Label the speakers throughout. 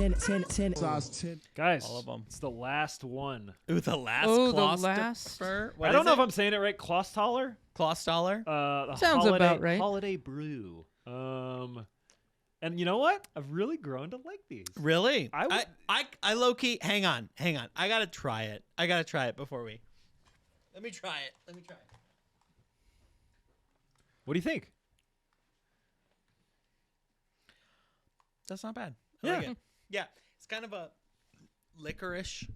Speaker 1: 10.
Speaker 2: Guys,
Speaker 3: All of them.
Speaker 2: it's the last one.
Speaker 3: Ooh, the last
Speaker 4: the
Speaker 2: I don't know if I'm saying it right. Klostaller?
Speaker 3: Klostaller?
Speaker 2: The
Speaker 4: Sounds
Speaker 2: holiday,
Speaker 4: about right.
Speaker 2: Holiday brew. And you know what? I've really grown to like these.
Speaker 3: Really?
Speaker 2: I
Speaker 3: low key. Hang on. I gotta try it before we. Let me try it.
Speaker 2: What do you think?
Speaker 3: That's not bad. I
Speaker 2: Yeah.
Speaker 3: like it. Yeah. It's kind of a licoricey.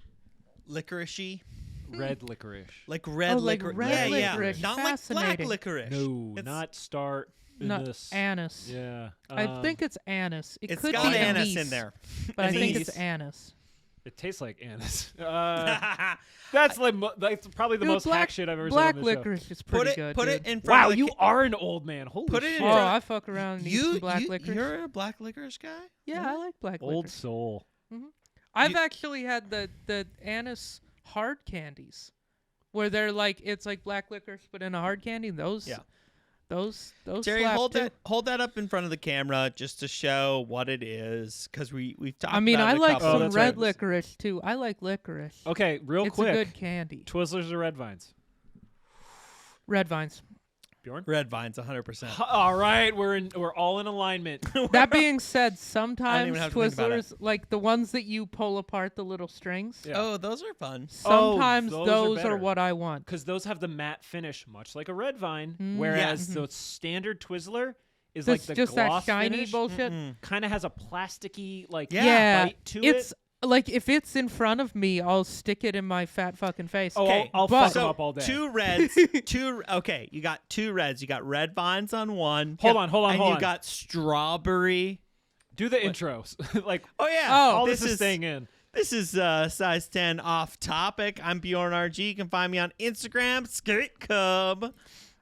Speaker 2: Red licorice.
Speaker 3: Like red
Speaker 4: like
Speaker 3: licorice.
Speaker 4: red
Speaker 3: yeah,
Speaker 4: licorice.
Speaker 3: Not like black
Speaker 4: Fascinating.
Speaker 3: licorice.
Speaker 2: No,
Speaker 3: It's-
Speaker 2: not star.
Speaker 4: Not
Speaker 2: This.
Speaker 4: anise.
Speaker 2: Yeah.
Speaker 4: I think it's anise. It
Speaker 3: It's
Speaker 4: could
Speaker 3: got
Speaker 4: be
Speaker 3: anise
Speaker 4: anise
Speaker 3: in there.
Speaker 4: but I think
Speaker 3: Anise.
Speaker 4: it's anise.
Speaker 2: It tastes like anise. That's like that's probably the
Speaker 4: Dude,
Speaker 2: most hack shit I've ever
Speaker 4: Black
Speaker 2: seen on this
Speaker 4: licorice is pretty
Speaker 3: Put
Speaker 4: good.
Speaker 3: it
Speaker 4: dude.
Speaker 3: in front
Speaker 2: Wow,
Speaker 3: of the
Speaker 2: you are an old man. Holy
Speaker 3: Put it
Speaker 2: shit.
Speaker 3: in
Speaker 4: Oh,
Speaker 3: front-
Speaker 4: I fuck around and eat some black licorice.
Speaker 3: You're a black licorice guy?
Speaker 4: Yeah, I like black
Speaker 2: Old
Speaker 4: licorice.
Speaker 2: soul.
Speaker 4: I've actually had the anise hard candies, where they're like it's like black licorice but in a hard candy. Those
Speaker 3: Jerry,
Speaker 4: slap too.
Speaker 3: hold that up in front of the camera just to show what it is, because we've talked.
Speaker 4: I mean,
Speaker 3: about
Speaker 4: I
Speaker 3: it a
Speaker 4: like
Speaker 3: couple
Speaker 4: some
Speaker 3: of
Speaker 4: red
Speaker 3: times.
Speaker 4: licorice too. I like licorice.
Speaker 2: Okay, real
Speaker 4: It's
Speaker 2: quick.
Speaker 4: a good candy.
Speaker 2: Twizzlers or Red Vines?
Speaker 4: Red vines.
Speaker 2: Bjorn?
Speaker 3: Red vines, 100%.
Speaker 2: All right, we're all in alignment.
Speaker 4: That being said, sometimes
Speaker 3: even have to think about it.
Speaker 4: Twizzlers, like the ones that you pull apart the little strings,
Speaker 2: Yeah.
Speaker 3: Oh, those are fun.
Speaker 4: sometimes
Speaker 2: those are
Speaker 4: those
Speaker 2: better.
Speaker 4: are what I want.
Speaker 2: Because those have the matte finish, much like a Red Vine,
Speaker 4: Mm.
Speaker 2: whereas
Speaker 3: Yes.
Speaker 2: the standard Twizzler is
Speaker 4: This
Speaker 2: like the
Speaker 4: just
Speaker 2: gloss
Speaker 4: that shiny
Speaker 2: finish.
Speaker 4: bullshit.
Speaker 2: Kind of has a plasticky like
Speaker 4: Yeah,
Speaker 2: bite to
Speaker 4: it's
Speaker 2: it.
Speaker 4: like if it's in front of me, I'll stick it in my fat fucking face.
Speaker 2: Oh,
Speaker 3: Okay,
Speaker 2: I'll
Speaker 4: but-
Speaker 2: fuck them up all day.
Speaker 3: Two reds, okay, you got two reds. You got red vines on one.
Speaker 2: Hold on,
Speaker 3: and
Speaker 2: hold
Speaker 3: you
Speaker 2: on.
Speaker 3: got strawberry.
Speaker 2: Do the intros. Like
Speaker 3: Oh yeah.
Speaker 2: all this is staying in.
Speaker 3: This is size 10 off topic. I'm Bjorn RG. You can find me on Instagram, Skate Cub.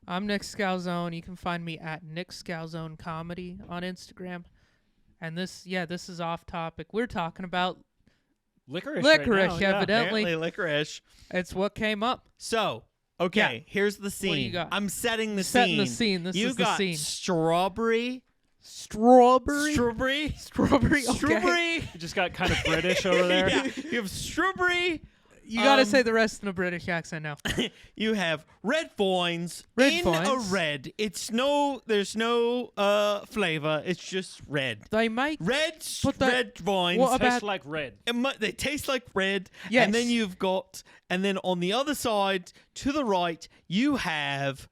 Speaker 4: I'm Nick Scalzone. You can find me at Nick Scalzone Comedy on Instagram. And this is off topic. We're talking about
Speaker 2: Licorice.
Speaker 4: Licorice,
Speaker 2: right now, yeah.
Speaker 4: evidently.
Speaker 3: Apparently licorice.
Speaker 4: it's what came up.
Speaker 3: So, okay, here's the scene.
Speaker 4: What do you got?
Speaker 3: I'm setting the
Speaker 4: Setting
Speaker 3: scene.
Speaker 4: the scene. This
Speaker 3: you
Speaker 4: is the
Speaker 3: got
Speaker 4: scene.
Speaker 3: strawberry.
Speaker 4: Strawberry.
Speaker 3: Strawberry.
Speaker 4: Strawberry. Okay.
Speaker 3: Strawberry.
Speaker 2: You just got kind of British over there.
Speaker 3: Yeah, you have strawberry.
Speaker 4: You gotta say the rest in a British accent now.
Speaker 3: You have red vines
Speaker 4: Red
Speaker 3: in
Speaker 4: vines.
Speaker 3: a red. There's no flavor. It's just red.
Speaker 4: They make
Speaker 3: Red vines.
Speaker 4: What about-
Speaker 2: Tastes like red.
Speaker 3: They taste like red.
Speaker 4: Yes.
Speaker 3: And then and then on the other side, to the right, you have,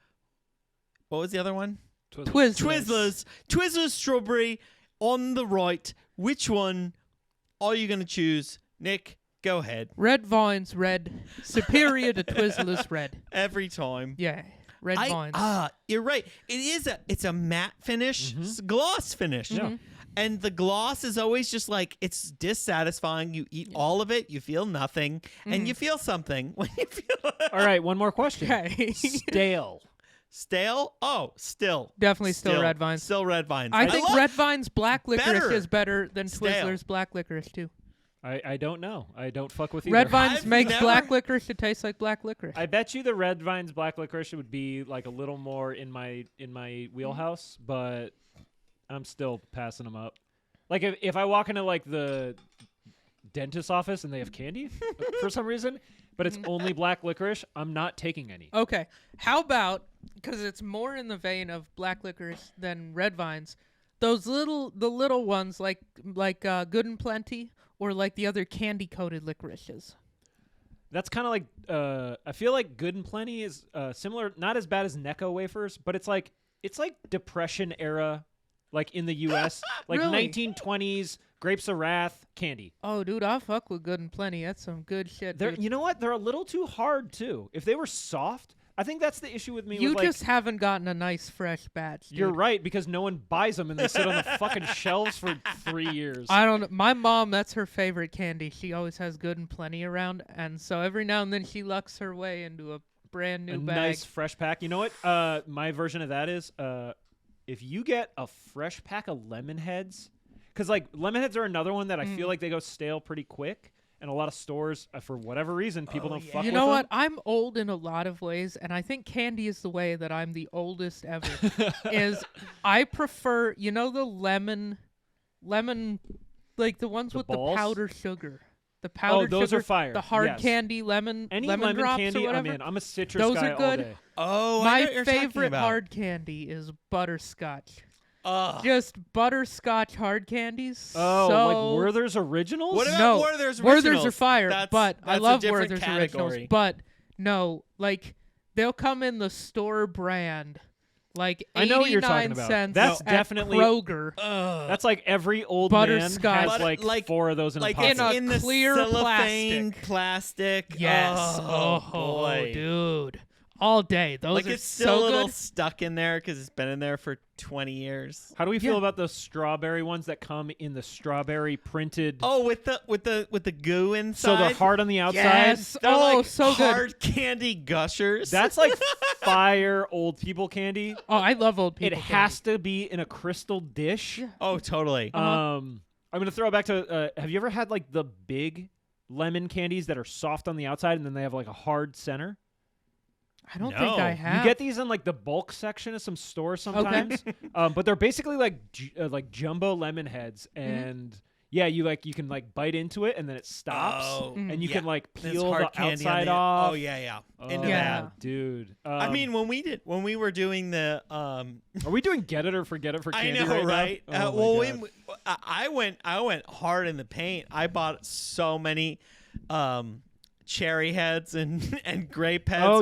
Speaker 3: what was the other one?
Speaker 4: Twizzlers.
Speaker 3: Twizzlers strawberry on the right. Which one are you going to choose? Nick, go ahead.
Speaker 4: Red vines, red. Superior to Twizzlers, red.
Speaker 3: Every time.
Speaker 4: Yeah, red vines.
Speaker 3: You're right. It's a matte finish, it's a gloss finish.
Speaker 2: Yeah.
Speaker 3: And the gloss is always just like, it's dissatisfying. You eat all of it, you feel nothing, and you feel something when you feel
Speaker 2: All right, one more question.
Speaker 4: Okay.
Speaker 2: Stale.
Speaker 3: Stale? Oh, still.
Speaker 4: Definitely still red vines.
Speaker 3: Still red vines.
Speaker 4: I think
Speaker 3: love-
Speaker 4: red vines black licorice
Speaker 3: Better.
Speaker 4: is better than
Speaker 3: Stale.
Speaker 4: Twizzlers black licorice too.
Speaker 2: I don't know. I don't fuck with either.
Speaker 4: Red vines
Speaker 3: I've
Speaker 4: makes
Speaker 3: never-
Speaker 4: black licorice to taste like black licorice.
Speaker 2: I bet you the Red Vines Black Licorice would be like a little more in my wheelhouse, but I'm still passing them up. Like if I walk into like the dentist's office and they have candy for some reason, but it's only black licorice, I'm not taking any.
Speaker 4: Okay, how about, because it's more in the vein of black licorice than red vines, the little ones like Good and Plenty or like the other candy coated licorices.
Speaker 2: That's kind of like I feel like Good and Plenty is similar, not as bad as Necco wafers, but it's like Depression era, like in the U.S., like
Speaker 4: Really?
Speaker 2: 1920s Grapes of Wrath candy.
Speaker 4: Oh, dude, I fuck with Good and Plenty. That's some good shit.
Speaker 2: They're,
Speaker 4: Dude.
Speaker 2: you know what? They're a little too hard too. If they were soft, I think that's the issue with me.
Speaker 4: You
Speaker 2: with, like,
Speaker 4: just haven't gotten a nice fresh batch. Dude.
Speaker 2: You're right, because no one buys them and they sit on the fucking shelves for 3 years.
Speaker 4: I don't know. My mom, that's her favorite candy. She always has Good and Plenty around, and so every now and then she lucks her way into a brand new
Speaker 2: a
Speaker 4: bag.
Speaker 2: nice fresh pack. You know what? My version of that is if you get a fresh pack of lemon heads, because like lemon heads are another one that I feel like they go stale pretty quick. And a lot of stores, for whatever reason, people don't fuck with
Speaker 4: You know what?
Speaker 2: them.
Speaker 4: I'm old in a lot of ways, and I think candy is the way that I'm the oldest ever. is I prefer, the lemon like the ones
Speaker 2: The
Speaker 4: with
Speaker 2: balls?
Speaker 4: the powdered sugar. The powdered
Speaker 2: those
Speaker 4: sugar,
Speaker 2: are fire.
Speaker 4: the hard
Speaker 2: Yes.
Speaker 4: candy lemon
Speaker 2: Any
Speaker 4: lemon drops
Speaker 2: candy,
Speaker 4: or whatever.
Speaker 2: I'm in. I'm a citrus
Speaker 4: Those
Speaker 2: guy
Speaker 4: are
Speaker 2: all
Speaker 4: good.
Speaker 2: day.
Speaker 3: Oh, I know
Speaker 4: My
Speaker 3: what you're talking
Speaker 4: favorite
Speaker 3: about.
Speaker 4: hard candy is butterscotch.
Speaker 3: Ugh.
Speaker 4: Just butterscotch hard candies.
Speaker 2: Oh,
Speaker 4: so
Speaker 2: like Werther's Originals?
Speaker 3: What about
Speaker 4: no,
Speaker 3: Werther's Originals?
Speaker 4: Werther's are fire,
Speaker 3: That's
Speaker 4: but I
Speaker 3: a
Speaker 4: love
Speaker 3: different
Speaker 4: Werther's
Speaker 3: category.
Speaker 4: Originals. But no, like they'll come in the store brand, like
Speaker 2: I know what you're
Speaker 4: 89
Speaker 2: talking about.
Speaker 4: cents
Speaker 2: That's
Speaker 4: at
Speaker 2: definitely-
Speaker 4: Kroger.
Speaker 3: Ugh.
Speaker 2: That's like every old man
Speaker 4: Butterscotch.
Speaker 2: has
Speaker 3: But,
Speaker 2: like 4 of those in
Speaker 3: like
Speaker 2: a pocket.
Speaker 3: it's
Speaker 4: In a
Speaker 3: in the
Speaker 4: clear
Speaker 3: cellophane plastic.
Speaker 4: Yes.
Speaker 3: Oh, boy.
Speaker 4: dude. All day. Those
Speaker 3: Like
Speaker 4: are
Speaker 3: it's still
Speaker 4: so
Speaker 3: a little
Speaker 4: good.
Speaker 3: stuck in there because it's been in there for 20 years.
Speaker 2: How do we feel
Speaker 4: Yeah.
Speaker 2: about the strawberry ones that come in the strawberry printed?
Speaker 3: Oh, with the goo inside.
Speaker 2: so they're hard on the outside.
Speaker 4: Yes.
Speaker 3: They're
Speaker 4: Oh,
Speaker 3: like
Speaker 4: so good.
Speaker 3: hard candy gushers.
Speaker 2: That's like fire old people candy.
Speaker 4: Oh, I love old people.
Speaker 2: It has to be in a crystal dish.
Speaker 4: Yeah.
Speaker 3: Oh, totally.
Speaker 2: I'm gonna throw it back to. Have you ever had like the big lemon candies that are soft on the outside and then they have like a hard center?
Speaker 4: I don't
Speaker 3: No.
Speaker 4: think I have.
Speaker 2: You get these in like the bulk section of some stores sometimes, but they're basically like like jumbo lemon heads, and yeah, you can like bite into it and then it stops,
Speaker 3: Oh,
Speaker 2: and you
Speaker 3: yeah.
Speaker 2: can like
Speaker 3: There's
Speaker 2: peel
Speaker 3: hard
Speaker 2: the
Speaker 3: candy on
Speaker 2: outside
Speaker 3: the-
Speaker 2: off.
Speaker 3: Oh yeah.
Speaker 2: Oh,
Speaker 3: Into
Speaker 4: Yeah.
Speaker 3: that.
Speaker 2: dude.
Speaker 3: I mean, when we were doing the
Speaker 2: are we doing get it or forget it for
Speaker 3: I
Speaker 2: candy
Speaker 3: know,
Speaker 2: right
Speaker 3: right?
Speaker 2: now? Oh,
Speaker 3: Well,
Speaker 2: my God.
Speaker 3: I went hard in the paint. I bought so many cherry heads and grape heads.
Speaker 2: Oh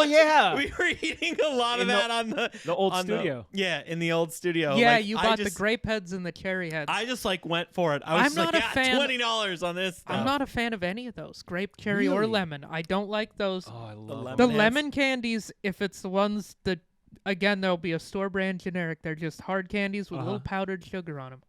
Speaker 3: and
Speaker 2: yeah,
Speaker 3: we were eating a lot of
Speaker 2: In the-
Speaker 3: that on
Speaker 2: the old
Speaker 3: on
Speaker 2: studio.
Speaker 3: in the old studio.
Speaker 4: Yeah,
Speaker 3: Like,
Speaker 4: you
Speaker 3: I
Speaker 4: bought
Speaker 3: just,
Speaker 4: the grape heads and the cherry heads.
Speaker 3: I just like went for it. I was
Speaker 4: I'm
Speaker 3: just
Speaker 4: not
Speaker 3: like,
Speaker 4: a
Speaker 3: yeah,
Speaker 4: fan-
Speaker 3: $20 on this stuff.
Speaker 4: I'm not a fan of any of those, grape, cherry, or
Speaker 2: Really?
Speaker 4: lemon. I don't like those.
Speaker 2: Oh, I love
Speaker 3: lemon
Speaker 4: The
Speaker 3: heads.
Speaker 4: lemon candies, if it's the ones that, again, there'll be a store brand generic. They're just hard candies with a little powdered sugar on them.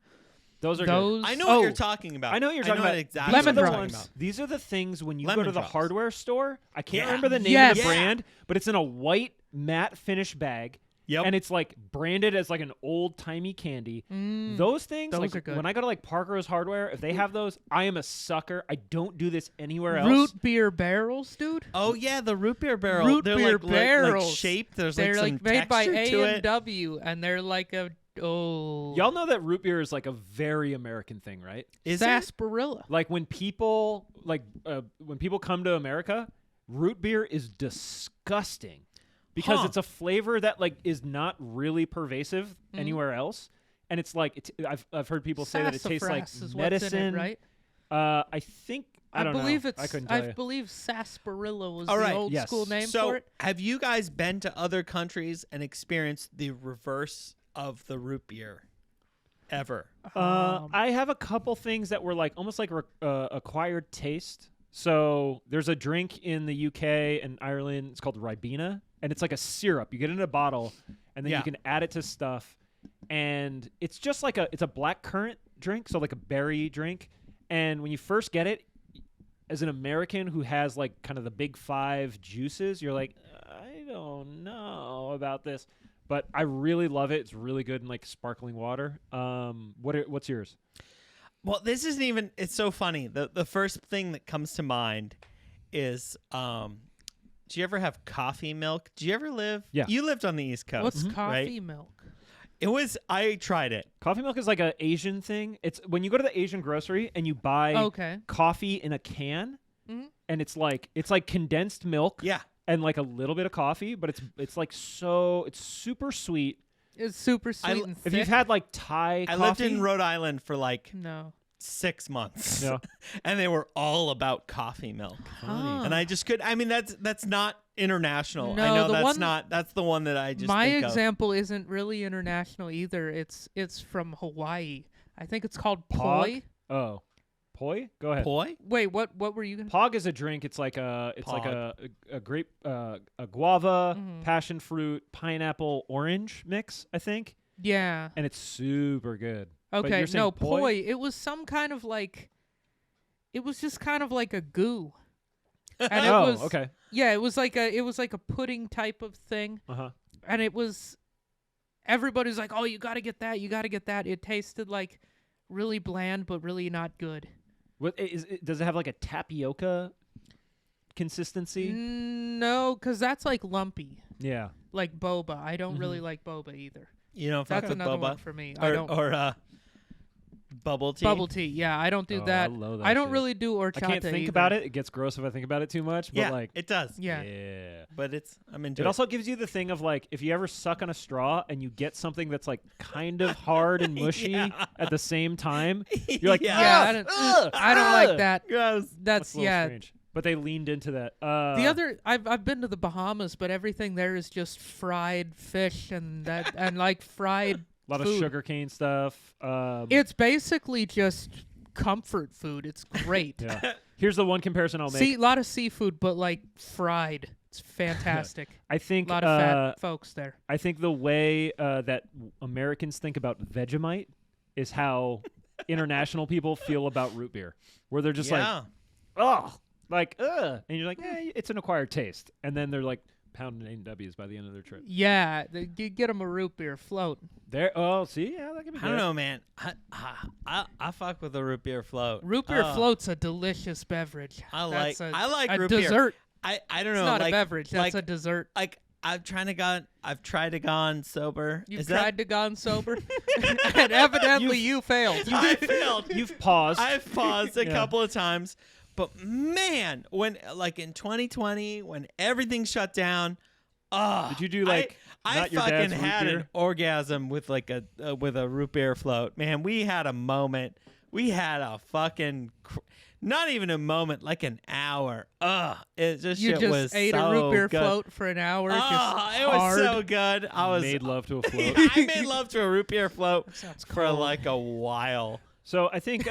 Speaker 2: Those are
Speaker 4: Those.
Speaker 3: I know
Speaker 2: Oh,
Speaker 3: what you're talking about.
Speaker 2: I know what you're talking about.
Speaker 3: Exactly
Speaker 4: Lemon
Speaker 3: what you're
Speaker 4: drops.
Speaker 3: talking about.
Speaker 2: These are the things when you
Speaker 3: Lemon
Speaker 2: go to the
Speaker 3: drops.
Speaker 2: hardware store. I can't
Speaker 3: Yeah.
Speaker 2: remember the name
Speaker 4: Yes.
Speaker 2: of the
Speaker 3: Yeah.
Speaker 2: brand, but it's in a white matte finish bag.
Speaker 3: Yep.
Speaker 2: And it's like branded as like an old timey candy. Those things,
Speaker 4: Those
Speaker 2: like
Speaker 4: are good.
Speaker 2: when I go to like Parker's Hardware, if they have those, I am a sucker. I don't do this anywhere else.
Speaker 4: Root beer barrels, dude.
Speaker 3: Oh yeah, the root beer barrel.
Speaker 4: Root
Speaker 3: They're
Speaker 4: beer
Speaker 3: like, like
Speaker 4: barrels.
Speaker 3: shaped. There's
Speaker 4: They're
Speaker 3: like some
Speaker 4: like made by
Speaker 3: texture to it.
Speaker 4: A&W, and they're like a
Speaker 2: Y'all know that root beer is like a very American thing, right?
Speaker 3: Is it?
Speaker 4: sarsaparilla.
Speaker 2: Like when people come to America, root beer is disgusting because
Speaker 3: Huh.
Speaker 2: it's a flavor that like is not really pervasive anywhere else, and it's like I've heard people say that it tastes like
Speaker 4: Sassafras is
Speaker 2: medicine.
Speaker 4: what's in it, right?
Speaker 2: I think I don't
Speaker 4: believe
Speaker 2: know.
Speaker 4: it's.
Speaker 2: I couldn't tell you.
Speaker 4: believe sarsaparilla was
Speaker 3: All
Speaker 4: the
Speaker 3: right,
Speaker 4: old
Speaker 2: yes.
Speaker 4: school name
Speaker 3: So,
Speaker 4: for it.
Speaker 3: have you guys been to other countries and experienced the reverse of the root beer ever?
Speaker 2: I have a couple things that were like almost like acquired taste. So there's a drink in the UK and Ireland. It's called Ribena, and it's like a syrup. You get it in a bottle, and then
Speaker 3: Yeah.
Speaker 2: you can add it to stuff, and it's just like it's a black currant drink, so like a berry drink. And when you first get it, as an American who has like kind of the big 5 juices, you're like, I don't know about this. But I really love it. It's really good in like sparkling water. What's yours?
Speaker 3: Well, this isn't even. It's so funny. The first thing that comes to mind is, do you ever have coffee milk? Do you ever live?
Speaker 2: Yeah.
Speaker 3: You lived on the East Coast.
Speaker 4: What's
Speaker 3: right?
Speaker 4: coffee milk?
Speaker 3: It was. I tried it.
Speaker 2: Coffee milk is like an Asian thing. It's when you go to the Asian grocery and you buy
Speaker 4: Okay.
Speaker 2: coffee in a can,
Speaker 4: Mhm.
Speaker 2: and it's like condensed milk
Speaker 3: Yeah.
Speaker 2: and like a little bit of coffee, but it's like it's super sweet.
Speaker 4: It's super sweet and
Speaker 2: If
Speaker 4: thick.
Speaker 2: you've had like Thai
Speaker 3: I
Speaker 2: coffee,
Speaker 3: lived in Rhode Island for like
Speaker 4: No.
Speaker 3: 6 months.
Speaker 2: Yeah.
Speaker 3: And they were all about coffee milk.
Speaker 4: Huh.
Speaker 3: And I just could. I mean, that's not international. I
Speaker 4: No,
Speaker 3: know
Speaker 4: the
Speaker 3: that's
Speaker 4: one-
Speaker 3: not. That's the one that I just.
Speaker 4: My
Speaker 3: think of.
Speaker 4: example isn't really international either. It's from Hawaii. I think it's called
Speaker 2: Pog?
Speaker 4: poi.
Speaker 2: Oh, poi. Go ahead.
Speaker 3: Poi.
Speaker 4: Wait, what were you gonna?
Speaker 2: Pog is a drink. It's like a
Speaker 3: Pog.
Speaker 2: grape, a guava,
Speaker 4: Mhm.
Speaker 2: passion fruit, pineapple, orange mix. I think,
Speaker 4: Yeah.
Speaker 2: and it's super good. But
Speaker 4: Okay.
Speaker 2: you're saying
Speaker 4: No,
Speaker 2: poi?
Speaker 4: poi. It was some kind of like. It was just kind of like a goo. And it
Speaker 2: Oh,
Speaker 4: was,
Speaker 2: okay.
Speaker 4: Yeah, it was like a pudding type of thing,
Speaker 2: Uh huh.
Speaker 4: and it was. Everybody's like, "Oh, you got to get that. You got to get that." It tasted like really bland, but really not good.
Speaker 2: Does it have like a tapioca consistency?
Speaker 4: No, because that's like lumpy,
Speaker 2: Yeah.
Speaker 4: like boba. I don't really like boba either.
Speaker 3: You know, fuck
Speaker 4: That's
Speaker 3: with
Speaker 4: another
Speaker 3: boba
Speaker 4: one for me. I
Speaker 3: or
Speaker 4: don't.
Speaker 3: or Bubble tea.
Speaker 4: Bubble tea. Yeah, I don't do
Speaker 2: Oh,
Speaker 4: that.
Speaker 2: I love that
Speaker 4: I don't
Speaker 2: shit.
Speaker 4: really do horchata.
Speaker 2: I can't think
Speaker 4: either.
Speaker 2: about it. It gets gross if I think about it too much. But
Speaker 3: Yeah,
Speaker 2: like,
Speaker 3: it does.
Speaker 4: Yeah.
Speaker 3: But I'm into
Speaker 2: It also gives you the thing of like, if you ever suck on a straw and you get something that's like kind of hard and mushy
Speaker 3: Yeah.
Speaker 2: at the same time, you're like,
Speaker 3: Yeah.
Speaker 4: Yeah,
Speaker 2: "Ugh,
Speaker 4: I don't like that.
Speaker 3: Gross.
Speaker 4: That's
Speaker 2: a little strange. But they leaned into that.
Speaker 4: The other, I've been to the Bahamas, but everything there is just fried fish and that and like fried.
Speaker 2: a lot of
Speaker 4: food.
Speaker 2: sugarcane stuff.
Speaker 4: It's basically just comfort food. It's great.
Speaker 2: Yeah. Here's the one comparison I'll make.
Speaker 4: See, a lot of seafood, but like fried. It's fantastic.
Speaker 2: I think
Speaker 4: A lot of fat folks there.
Speaker 2: I think the way that Americans think about Vegemite is how international people feel about root beer, where they're just like, oh, like, ugh. And you're like, it's an acquired taste. And then they're like pounding A&Ws by the end of their trip.
Speaker 4: Yeah, you get them a root beer float.
Speaker 2: There. Oh, see? Yeah, that could be good.
Speaker 3: I don't know, man. I fuck with a root beer float.
Speaker 4: Root beer float's a delicious beverage.
Speaker 3: I like
Speaker 4: a
Speaker 3: root beer.
Speaker 4: dessert.
Speaker 3: I don't
Speaker 4: It's
Speaker 3: know.
Speaker 4: not
Speaker 3: like,
Speaker 4: a beverage. That's a dessert.
Speaker 3: Like I've tried to gone sober.
Speaker 4: You've tried to gone sober, and evidently you failed.
Speaker 3: I failed.
Speaker 2: You've paused.
Speaker 3: I've paused a
Speaker 2: Yeah.
Speaker 3: couple of times, but man, when like in 2020, when everything shut down,
Speaker 2: Did you do like
Speaker 3: I
Speaker 2: not your
Speaker 3: fucking
Speaker 2: dad's root
Speaker 3: had
Speaker 2: beer?
Speaker 3: an orgasm with like with a root beer float. Man, we had a moment. We had a fucking. Not even a moment, like an hour. It just
Speaker 4: You
Speaker 3: shit
Speaker 4: just
Speaker 3: was
Speaker 4: ate
Speaker 3: so
Speaker 4: a root beer
Speaker 3: good.
Speaker 4: float for an hour. just
Speaker 3: It was
Speaker 4: hard.
Speaker 3: so good. I was
Speaker 2: Made love to a float.
Speaker 3: I made love to a root beer float
Speaker 4: sounds
Speaker 3: for
Speaker 4: cold.
Speaker 3: like a while.
Speaker 2: So I think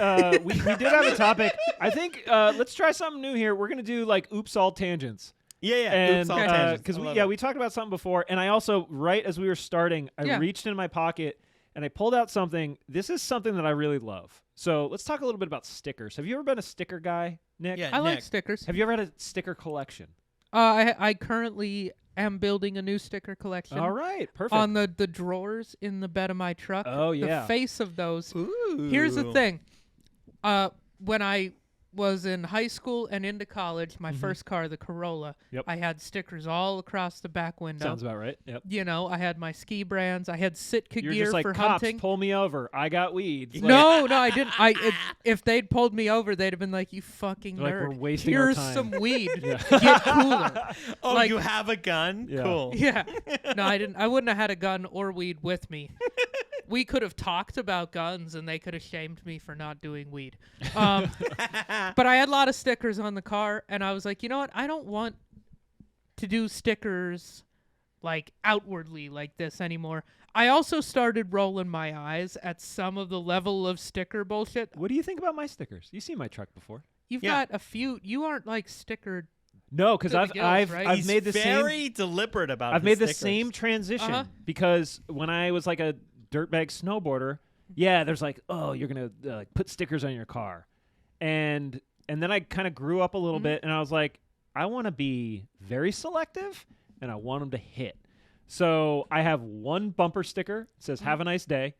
Speaker 2: we did have a topic. I think let's try something new here. We're gonna do like oops all tangents.
Speaker 3: Yeah.
Speaker 2: And
Speaker 3: Oops, all tangents.
Speaker 2: because
Speaker 3: I love it.
Speaker 2: we talked about something before, and I also right as we were starting, I
Speaker 4: Yeah.
Speaker 2: reached in my pocket and I pulled out something. This is something that I really love. So let's talk a little bit about stickers. Have you ever been a sticker guy, Nick?
Speaker 3: Yeah.
Speaker 4: I like
Speaker 3: Nick.
Speaker 4: stickers.
Speaker 2: Have you ever had a sticker collection?
Speaker 4: I currently am building a new sticker collection.
Speaker 2: All right, perfect.
Speaker 4: On the drawers in the bed of my truck.
Speaker 2: Oh, yeah.
Speaker 4: The face of those.
Speaker 3: Ooh.
Speaker 4: Here's the thing. When I was in high school and into college, my first car, the Corolla,
Speaker 2: Yep.
Speaker 4: I had stickers all across the back window.
Speaker 2: Sounds about right. Yep.
Speaker 4: You know, I had my ski brands. I had Sitka
Speaker 2: You're
Speaker 4: gear
Speaker 2: just like
Speaker 4: for
Speaker 2: cops,
Speaker 4: hunting.
Speaker 2: pull me over. I got weeds. Like,
Speaker 4: No, I didn't. If they'd pulled me over, they'd have been like, "You fucking
Speaker 2: Like,
Speaker 4: nerd!
Speaker 2: we're wasting our
Speaker 4: Here's
Speaker 2: time."
Speaker 4: some weed.
Speaker 2: Yeah.
Speaker 4: Get cooler."
Speaker 3: Oh,
Speaker 4: like-
Speaker 3: you have a gun?
Speaker 2: Yeah.
Speaker 3: Cool.
Speaker 4: Yeah. No, I didn't. I wouldn't have had a gun or weed with me. We could have talked about guns, and they could have shamed me for not doing weed. But I had a lot of stickers on the car, and I was like, you know what? I don't want to do stickers like outwardly like this anymore. I also started rolling my eyes at some of the level of sticker bullshit.
Speaker 2: What do you think about my stickers? You've seen my truck before.
Speaker 4: You've
Speaker 3: Yeah.
Speaker 4: got a few. You aren't like stickered.
Speaker 2: No, because
Speaker 4: To the
Speaker 2: I've
Speaker 4: gills,
Speaker 2: I've
Speaker 4: right?
Speaker 2: I've
Speaker 3: He's
Speaker 2: made the
Speaker 3: very
Speaker 2: same.
Speaker 3: deliberate about
Speaker 2: I've
Speaker 3: his
Speaker 2: made the
Speaker 3: stickers.
Speaker 2: same transition
Speaker 4: Uh-huh.
Speaker 2: because when I was like a dirtbag snowboarder, yeah, there's like, oh, you're gonna like put stickers on your car, and then I kind of grew up a little bit, and I was like, I want to be very selective, and I want them to hit. So I have one bumper sticker. It says "Have a nice day."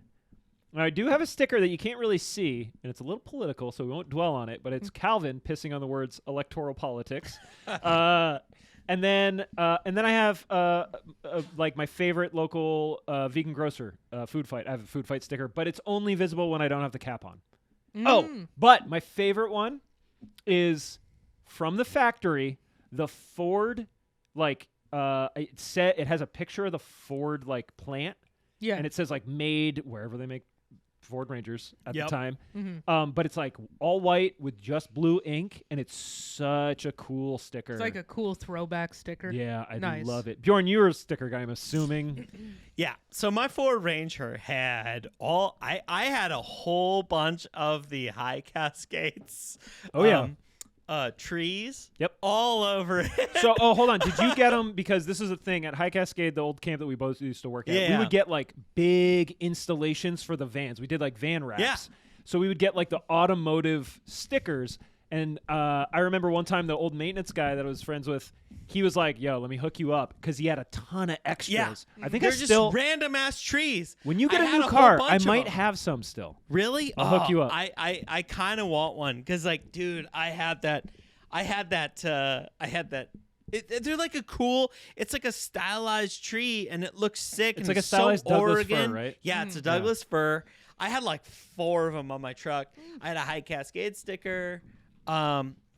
Speaker 2: Now, I do have a sticker that you can't really see, and it's a little political, so we won't dwell on it. But it's Calvin pissing on the words "electoral politics," and then I have like my favorite local vegan grocer, Food Fight. I have a Food Fight sticker, but it's only visible when I don't have the cap on. Oh, but my favorite one is from the factory. The Ford, like it has a picture of the Ford like plant.
Speaker 4: Yeah.
Speaker 2: And it says like made wherever they make Ford Rangers at
Speaker 3: Yep.
Speaker 2: the time.
Speaker 4: Mhm.
Speaker 2: But it's like all white with just blue ink, and it's such a cool sticker.
Speaker 4: It's like a cool throwback sticker.
Speaker 2: yeah, I
Speaker 4: Nice.
Speaker 2: love it. Bjorn, you're a sticker guy, I'm assuming.
Speaker 3: Yeah. So my Ford Ranger had I had a whole bunch of the high cascades.
Speaker 2: Oh, yeah.
Speaker 3: Trees.
Speaker 2: Yep.
Speaker 3: All over it.
Speaker 2: So, hold on. Did you get them? Because this is a thing at High Cascade, the old camp that we both used to work at. We
Speaker 3: Yeah.
Speaker 2: would get like big installations for the vans. We did like van wraps.
Speaker 3: Yeah.
Speaker 2: So we would get like the automotive stickers. And I remember one time the old maintenance guy that I was friends with, he was like, "Yo, let me hook you up," because he had a ton of extras.
Speaker 3: Yeah.
Speaker 2: I think
Speaker 3: They're
Speaker 2: I
Speaker 3: just
Speaker 2: still.
Speaker 3: random ass trees.
Speaker 2: When you get
Speaker 3: I
Speaker 2: a
Speaker 3: had
Speaker 2: new
Speaker 3: whole
Speaker 2: car, I
Speaker 3: bunch of
Speaker 2: might
Speaker 3: them.
Speaker 2: have some still.
Speaker 3: Really?
Speaker 2: I'll hook you up.
Speaker 3: I kind of want one because, like, dude, I had that. They're like a cool. It's like a stylized tree, and it looks sick.
Speaker 2: It's
Speaker 3: and
Speaker 2: like a
Speaker 3: so
Speaker 2: stylized Douglas fir,
Speaker 3: Oregon.
Speaker 2: right?
Speaker 3: Yeah, it's a Douglas fir. I had like 4 of them on my truck. I had a High Cascade sticker.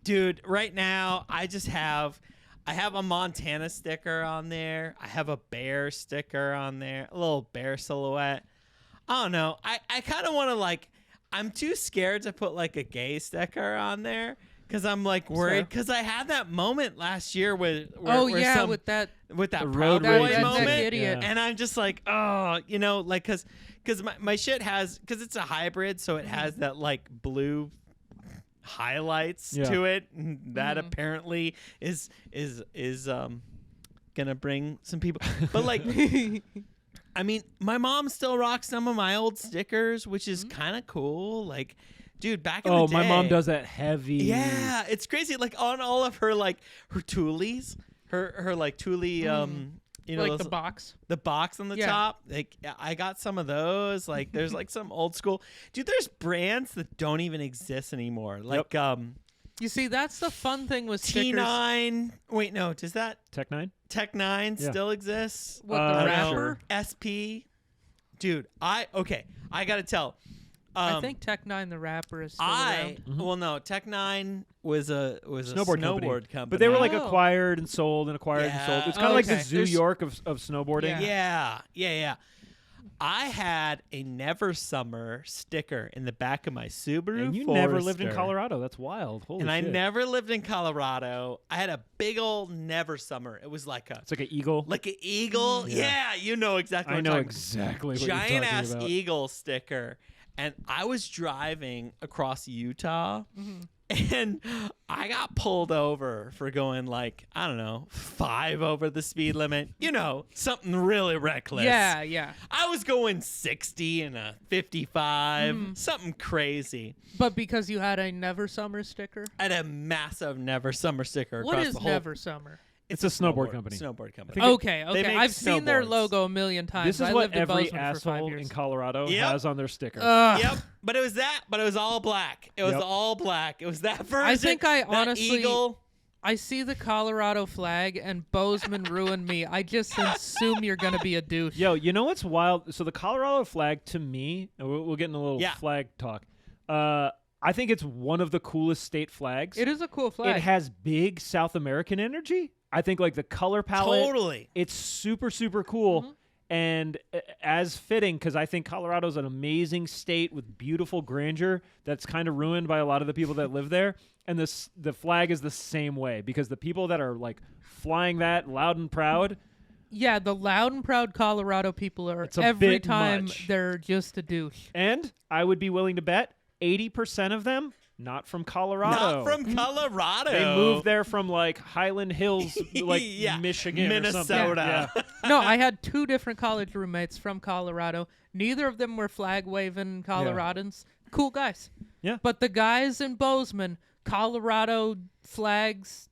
Speaker 3: Dude, right now I have a Montana sticker on there. I have a bear sticker on there, a little bear silhouette. I don't know. I kind of want to like, I'm too scared to put like a gay sticker on there because I'm like worried because I had that moment last year with
Speaker 4: with that
Speaker 3: Proud
Speaker 2: road
Speaker 3: Boy
Speaker 2: rage
Speaker 3: moment,
Speaker 4: idiot.
Speaker 3: and I'm just like, oh, like because my shit has, because it's a hybrid, so it has that like blue highlights to it, and that apparently is gonna bring some people, but like. I mean, my mom still rocks some of my old stickers, which is kind of cool. Like, dude, back in the day.
Speaker 2: Oh, my mom does that heavy.
Speaker 3: Yeah, it's crazy. Like on all of her like her Thules, her like Thule,
Speaker 4: like the box.
Speaker 3: The box on the top. Like I got some of those. Like there's like some old school. Dude, there's brands that don't even exist anymore. Like
Speaker 4: you see, that's the fun thing with stickers.
Speaker 3: T9. Wait, no, does that
Speaker 2: Tech 9?
Speaker 3: Tech 9 still exists?
Speaker 4: What, the wrapper?
Speaker 2: Sure.
Speaker 3: SP. Dude, I got to tell.
Speaker 4: I think Tech 9 the wrapper is still around.
Speaker 3: Well, no, Tech 9 was a
Speaker 2: snowboard
Speaker 3: company.
Speaker 2: But they were like acquired and sold and acquired and sold. It's kind of like the Zoo York of snowboarding.
Speaker 3: Yeah. I had a Never Summer sticker in the back of my Subaru
Speaker 2: And you
Speaker 3: Forester.
Speaker 2: never lived in Colorado. That's wild. Holy
Speaker 3: and
Speaker 2: shit.
Speaker 3: I never lived in Colorado. I had a big old Never Summer. It was like
Speaker 2: It's like an eagle.
Speaker 3: an eagle. Yeah, you know exactly what
Speaker 2: I
Speaker 3: I'm
Speaker 2: know
Speaker 3: talking
Speaker 2: exactly what
Speaker 3: Giant
Speaker 2: you're talking
Speaker 3: ass
Speaker 2: about.
Speaker 3: eagle sticker. And I was driving across Utah, and I got pulled over for going like, I don't know, 5 over the speed limit. Something really reckless.
Speaker 4: Yeah.
Speaker 3: I was going 60 and a 55, something crazy.
Speaker 4: But because you had a Never Summer sticker?
Speaker 3: I had a massive Never Summer sticker across
Speaker 4: What is
Speaker 3: the whole.
Speaker 4: Never Summer?
Speaker 3: It's
Speaker 2: a snowboard company.
Speaker 3: Snowboard company.
Speaker 4: Okay.
Speaker 3: They make
Speaker 4: I've seen their
Speaker 3: snowboards.
Speaker 4: logo a million times.
Speaker 2: This is
Speaker 4: I
Speaker 2: what
Speaker 4: lived in
Speaker 2: every
Speaker 4: Bozeman for 5
Speaker 2: asshole
Speaker 4: years.
Speaker 2: in Colorado has on their sticker.
Speaker 3: Yep, but it was that, but it was all black. It was all black. It was that version.
Speaker 4: I think I
Speaker 3: that
Speaker 4: honestly-
Speaker 3: eagle.
Speaker 4: I see the Colorado flag and Bozeman ruined me. I just assume you're going to be a douche.
Speaker 2: Yo, you know what's wild? So the Colorado flag, to me, and we'll get in a little flag talk. I think it's one of the coolest state flags.
Speaker 4: It is a cool flag.
Speaker 2: It has big South American energy. I think like the color palette.
Speaker 3: Totally.
Speaker 2: It's super, super cool. And as fitting, because I think Colorado's an amazing state with beautiful grandeur that's kind of ruined by a lot of the people that live there. And the flag is the same way, because the people that are like flying that loud and proud.
Speaker 4: Yeah, the loud and proud Colorado people are
Speaker 2: It's a
Speaker 4: every
Speaker 2: bit
Speaker 4: time
Speaker 2: much.
Speaker 4: they're just a douche.
Speaker 2: And I would be willing to bet 80% of them not from Colorado.
Speaker 3: Not from Colorado.
Speaker 2: They moved there from like Highland Hills, like
Speaker 3: Yeah,
Speaker 2: Michigan, or something.
Speaker 3: Minnesota.
Speaker 2: Yeah.
Speaker 4: No, I had 2 different college roommates from Colorado. Neither of them were flag waving Coloradans. Cool guys.
Speaker 2: Yeah.
Speaker 4: But the guys in Bozeman, Colorado flags,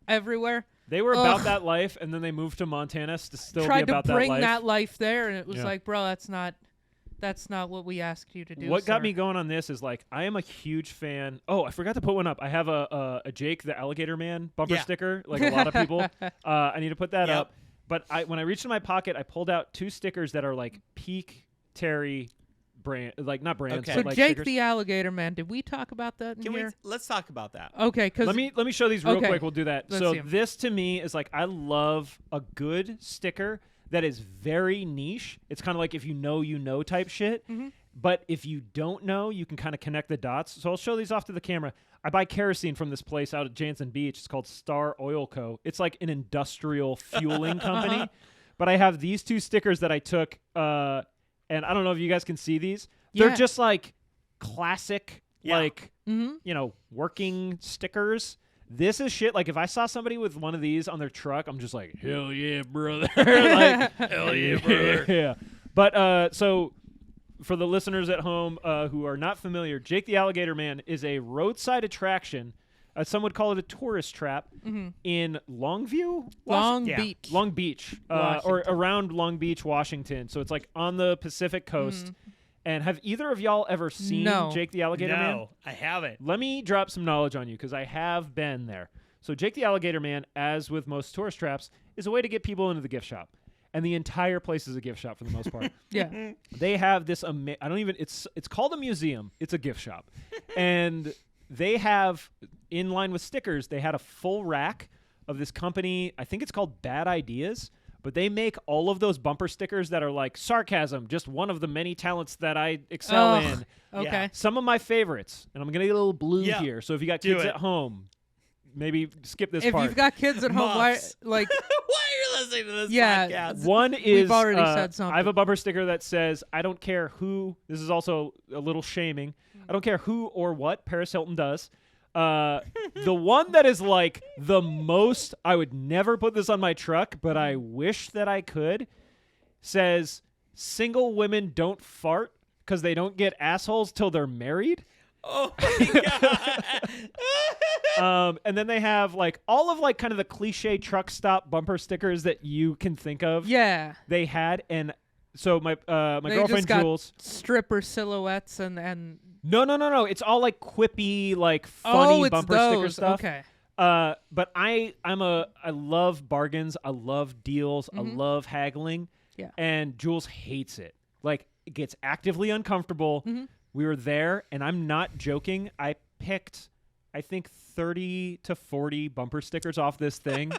Speaker 4: everywhere.
Speaker 2: They were about that life, and then they moved to Montana to still
Speaker 4: Tried
Speaker 2: be about
Speaker 4: to bring
Speaker 2: that life.
Speaker 4: there, and it was
Speaker 2: Yeah.
Speaker 4: like, bro, that's not what we asked you to do.
Speaker 2: What got
Speaker 4: sir.
Speaker 2: me going on this is like I am a huge fan. Oh, I forgot to put one up. I have a Jake the Alligator Man bumper sticker, like a lot of people. I need to put that up. But when I reached in my pocket, I pulled out 2 stickers that are like Peak Terry brand, like not brands.
Speaker 3: Okay.
Speaker 4: So
Speaker 2: but like
Speaker 4: Jake
Speaker 2: stickers.
Speaker 4: the Alligator Man, did we talk about that in
Speaker 3: Can we?
Speaker 4: here?
Speaker 3: Let's talk about that.
Speaker 4: Okay, because
Speaker 2: Let me show these real
Speaker 4: Okay.
Speaker 2: quick. We'll do that.
Speaker 4: Let's
Speaker 2: So
Speaker 4: see 'em.
Speaker 2: this to me is like I love a good sticker that is very niche. It's kind of like if you know type shit. But if you don't know, you can kind of connect the dots. So I'll show these off to the camera. I buy kerosene from this place out at Jansen Beach. It's called Star Oil Co. It's like an industrial fueling company. But I have these 2 stickers that I took, and I don't know if you guys can see these. They're
Speaker 4: Yeah.
Speaker 2: just like classic, like
Speaker 4: Mm-hmm.
Speaker 2: working stickers. This is shit. Like if I saw somebody with one of these on their truck, I'm just like, hell yeah, brother. Like, hell yeah, brother. Yeah. But so for the listeners at home who are not familiar, Jake the Alligator Man is a roadside attraction. Some would call it a tourist trap in Longview,
Speaker 4: Long
Speaker 3: Yeah.
Speaker 4: Beach.
Speaker 2: Long Beach, or
Speaker 4: Washington.
Speaker 2: around Long Beach, Washington. So it's like on the Pacific coast. And have either of y'all ever seen
Speaker 4: No.
Speaker 2: Jake the Alligator Man?
Speaker 3: No, I haven't.
Speaker 2: Let me drop some knowledge on you because I have been there. So Jake the Alligator Man, as with most tourist traps, is a way to get people into the gift shop. and the entire place is a gift shop for the most part.
Speaker 4: Yeah.
Speaker 2: They have this I don't even it's called a museum. It's a gift shop. And they have, in line with stickers, they had a full rack of this company. I think it's called Bad Ideas, but they make all of those bumper stickers that are like sarcasm, just one of the many talents that I excel in.
Speaker 4: Okay.
Speaker 3: Yeah.
Speaker 2: Some of my favorites, and I'm going to get a little blue
Speaker 3: Yeah.
Speaker 2: here. So if you got
Speaker 3: Do
Speaker 2: kids
Speaker 3: it.
Speaker 2: at home, maybe skip this
Speaker 4: If
Speaker 2: part.
Speaker 4: you've got kids at home, why,
Speaker 3: Muffs.
Speaker 4: like,
Speaker 3: Why are you listening to this
Speaker 4: Yeah.
Speaker 3: podcast?
Speaker 2: One is
Speaker 4: already said something.
Speaker 2: I have a bumper sticker that says, I don't care who, this is also a little shaming, I don't care who or what Paris Hilton does. The one that is like the most, I would never put this on my truck, but I wish that I could, says, single women don't fart because they don't get assholes till they're married.
Speaker 3: Oh my god.
Speaker 2: And then they have like all of like kind of the cliche truck stop bumper stickers that you can think of.
Speaker 4: yeah.
Speaker 2: They had, and so my
Speaker 4: They
Speaker 2: girlfriend
Speaker 4: just got
Speaker 2: Jules.
Speaker 4: stripper silhouettes and
Speaker 2: No. It's all like quippy, like funny
Speaker 4: it's
Speaker 2: bumper
Speaker 4: those.
Speaker 2: sticker stuff.
Speaker 4: Okay.
Speaker 2: But I love bargains. I love deals. I love haggling.
Speaker 4: Yeah.
Speaker 2: And Jules hates it. Like, it gets actively uncomfortable. We were there, and I'm not joking. I picked, I think, 30 to 40 bumper stickers off this thing.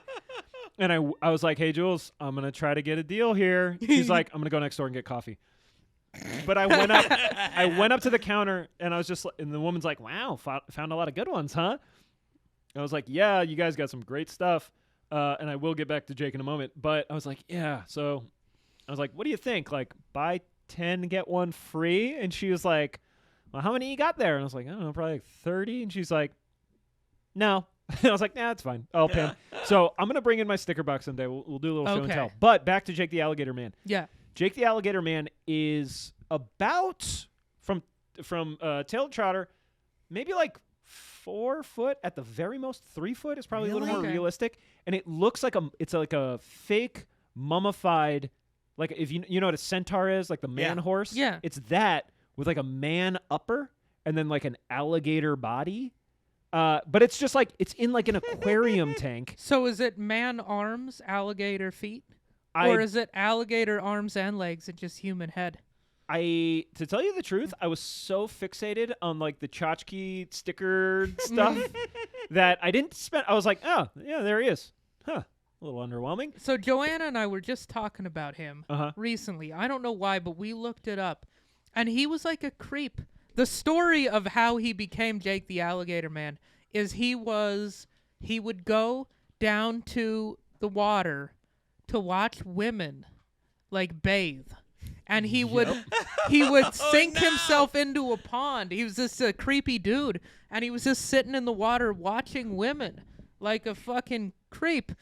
Speaker 2: And I was like, hey, Jules, I'm going to try to get a deal here. She's like, I'm going to go next door and get coffee. But I went up to the counter, and I was just, and the woman's like, wow, found a lot of good ones, huh? I was like, yeah, you guys got some great stuff. And I will get back to Jake in a moment. But I was like, yeah. So I was like, what do you think? Like, buy 10, get one free? And she was like, well, how many you got there? And I was like, I don't know, probably like 30. And she's like, no. And I was like, nah, it's fine. I'll pay him. So I'm going to bring in my sticker box someday. We'll do a little show and
Speaker 4: Okay.
Speaker 2: tell. But back to Jake the Alligator Man.
Speaker 4: Yeah.
Speaker 2: Jake the Alligator Man is about, from tail to trotter, maybe like 4 foot, at the very most 3 foot is probably a little more
Speaker 4: Really? Okay.
Speaker 2: realistic. And it looks like it's like a fake mummified, like if you know what a centaur is, like the man horse.
Speaker 4: Yeah.
Speaker 2: It's that with like a man upper and then like an alligator body. But it's just like, it's in like an aquarium tank.
Speaker 4: So is it man arms, alligator feet?
Speaker 2: I
Speaker 4: Or is it alligator arms and legs and just human head?
Speaker 2: to tell you the truth, I was so fixated on like the tchotchke sticker stuff that I didn't spend. I was like, oh yeah, there he is. Huh, a little underwhelming.
Speaker 4: So Joanna and I were just talking about him
Speaker 2: Uh-huh.
Speaker 4: recently. I don't know why, but we looked it up. And he was like a creep. The story of how he became Jake the Alligator Man is he would go down to the water to watch women like bathe. And he would sink himself into a pond. He was just a creepy dude, and he was just sitting in the water watching women like a fucking creep.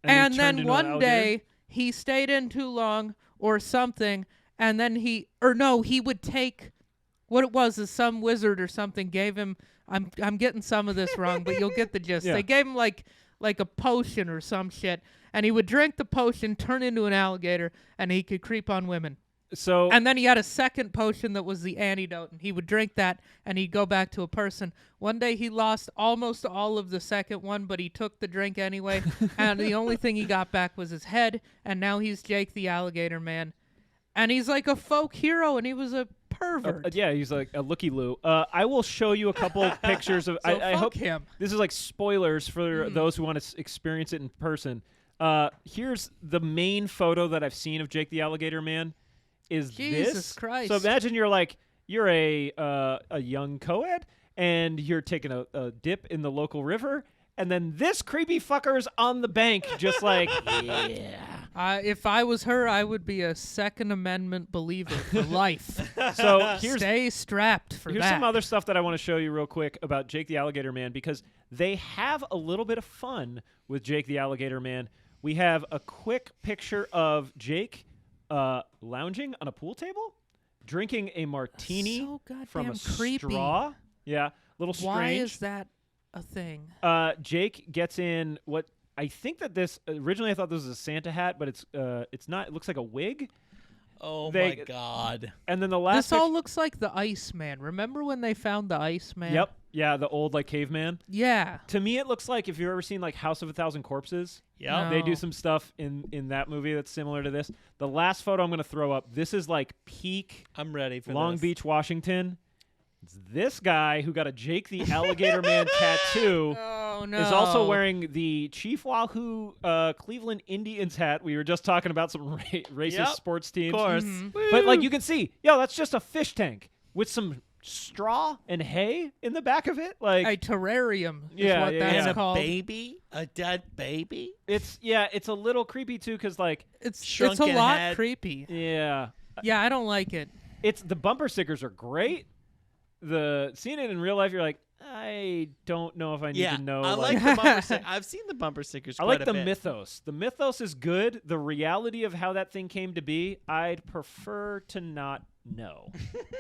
Speaker 2: And he turned
Speaker 4: And then
Speaker 2: into an
Speaker 4: one
Speaker 2: alligator?
Speaker 4: day he stayed in too long or something, and then he would take what it was is some wizard or something gave him. I'm getting some of this wrong, but you'll get the gist.
Speaker 2: Yeah.
Speaker 4: They gave him like a potion or some shit, and he would drink the potion, turn into an alligator, and he could creep on women.
Speaker 2: So
Speaker 4: And then he had a second potion that was the antidote, and he would drink that, and he'd go back to a person. One day he lost almost all of the second one, but he took the drink anyway, and the only thing he got back was his head, and now he's Jake the Alligator Man. And he's like a folk hero, and he was a pervert.
Speaker 2: yeah, he's like a looky-loo. I will show you a couple pictures of.
Speaker 4: So
Speaker 2: I
Speaker 4: fuck
Speaker 2: hope
Speaker 4: him.
Speaker 2: this is like spoilers for those who want to experience it in person. Here's the main photo that I've seen of Jake the Alligator Man. Is
Speaker 4: Jesus
Speaker 2: this?
Speaker 4: Christ.
Speaker 2: So imagine you're a young co-ed and you're taking a dip in the local river, and then this creepy fucker's on the bank, just like yeah.
Speaker 4: If I was her, I would be a Second Amendment believer for life.
Speaker 2: So here's
Speaker 4: Stay strapped for
Speaker 2: Here's
Speaker 4: that.
Speaker 2: some other stuff that I want to show you real quick about Jake the Alligator Man, because they have a little bit of fun with Jake the Alligator Man. We have a quick picture of Jake lounging on a pool table, drinking a martini
Speaker 4: So
Speaker 2: from a
Speaker 4: goddamn creepy.
Speaker 2: straw. Yeah, a little strange.
Speaker 4: Why is that a thing?
Speaker 2: Jake gets in what I think that this originally I thought this was a Santa hat, but it's not. It looks like a wig.
Speaker 3: Oh
Speaker 2: They-
Speaker 3: my god.
Speaker 2: And then the last
Speaker 4: This all looks like the Iceman. Remember when they found the Iceman?
Speaker 2: Yep. Yeah, the old like caveman.
Speaker 4: Yeah.
Speaker 2: To me, it looks like if you've ever seen like House of a Thousand Corpses.
Speaker 3: Yep.
Speaker 2: They do
Speaker 4: No.
Speaker 2: some stuff in that movie that's similar to this. The last photo I'm going to throw up, this is like peak
Speaker 3: I'm ready for
Speaker 2: Long
Speaker 3: this.
Speaker 2: Beach, Washington. It's this guy who got a Jake the Alligator Man tattoo
Speaker 4: Oh no.
Speaker 2: is also wearing the Chief Wahoo Cleveland Indians hat. We were just talking about some racist
Speaker 3: Yep,
Speaker 2: sports teams.
Speaker 3: Of course.
Speaker 4: Mhm.
Speaker 2: But like you can see, that's just a fish tank with some straw and hay in the back of it. Like
Speaker 4: a terrarium is
Speaker 2: Yeah,
Speaker 4: what
Speaker 2: yeah,
Speaker 4: that's
Speaker 3: And a
Speaker 4: called.
Speaker 3: baby, a dead baby.
Speaker 2: it's a little creepy too, because like
Speaker 4: It's a
Speaker 3: Shrunken
Speaker 4: lot
Speaker 3: head.
Speaker 4: creepy.
Speaker 2: yeah,
Speaker 4: Yeah, I don't like it.
Speaker 2: it's the bumper stickers are great. Seeing it in real life, you're like, I don't know if I need to know.
Speaker 3: I like the bumper stickers. I've seen the bumper stickers.
Speaker 2: I
Speaker 3: quite
Speaker 2: like
Speaker 3: a
Speaker 2: the
Speaker 3: bit.
Speaker 2: mythos. The mythos is good. The reality of how that thing came to be, I'd prefer to not know.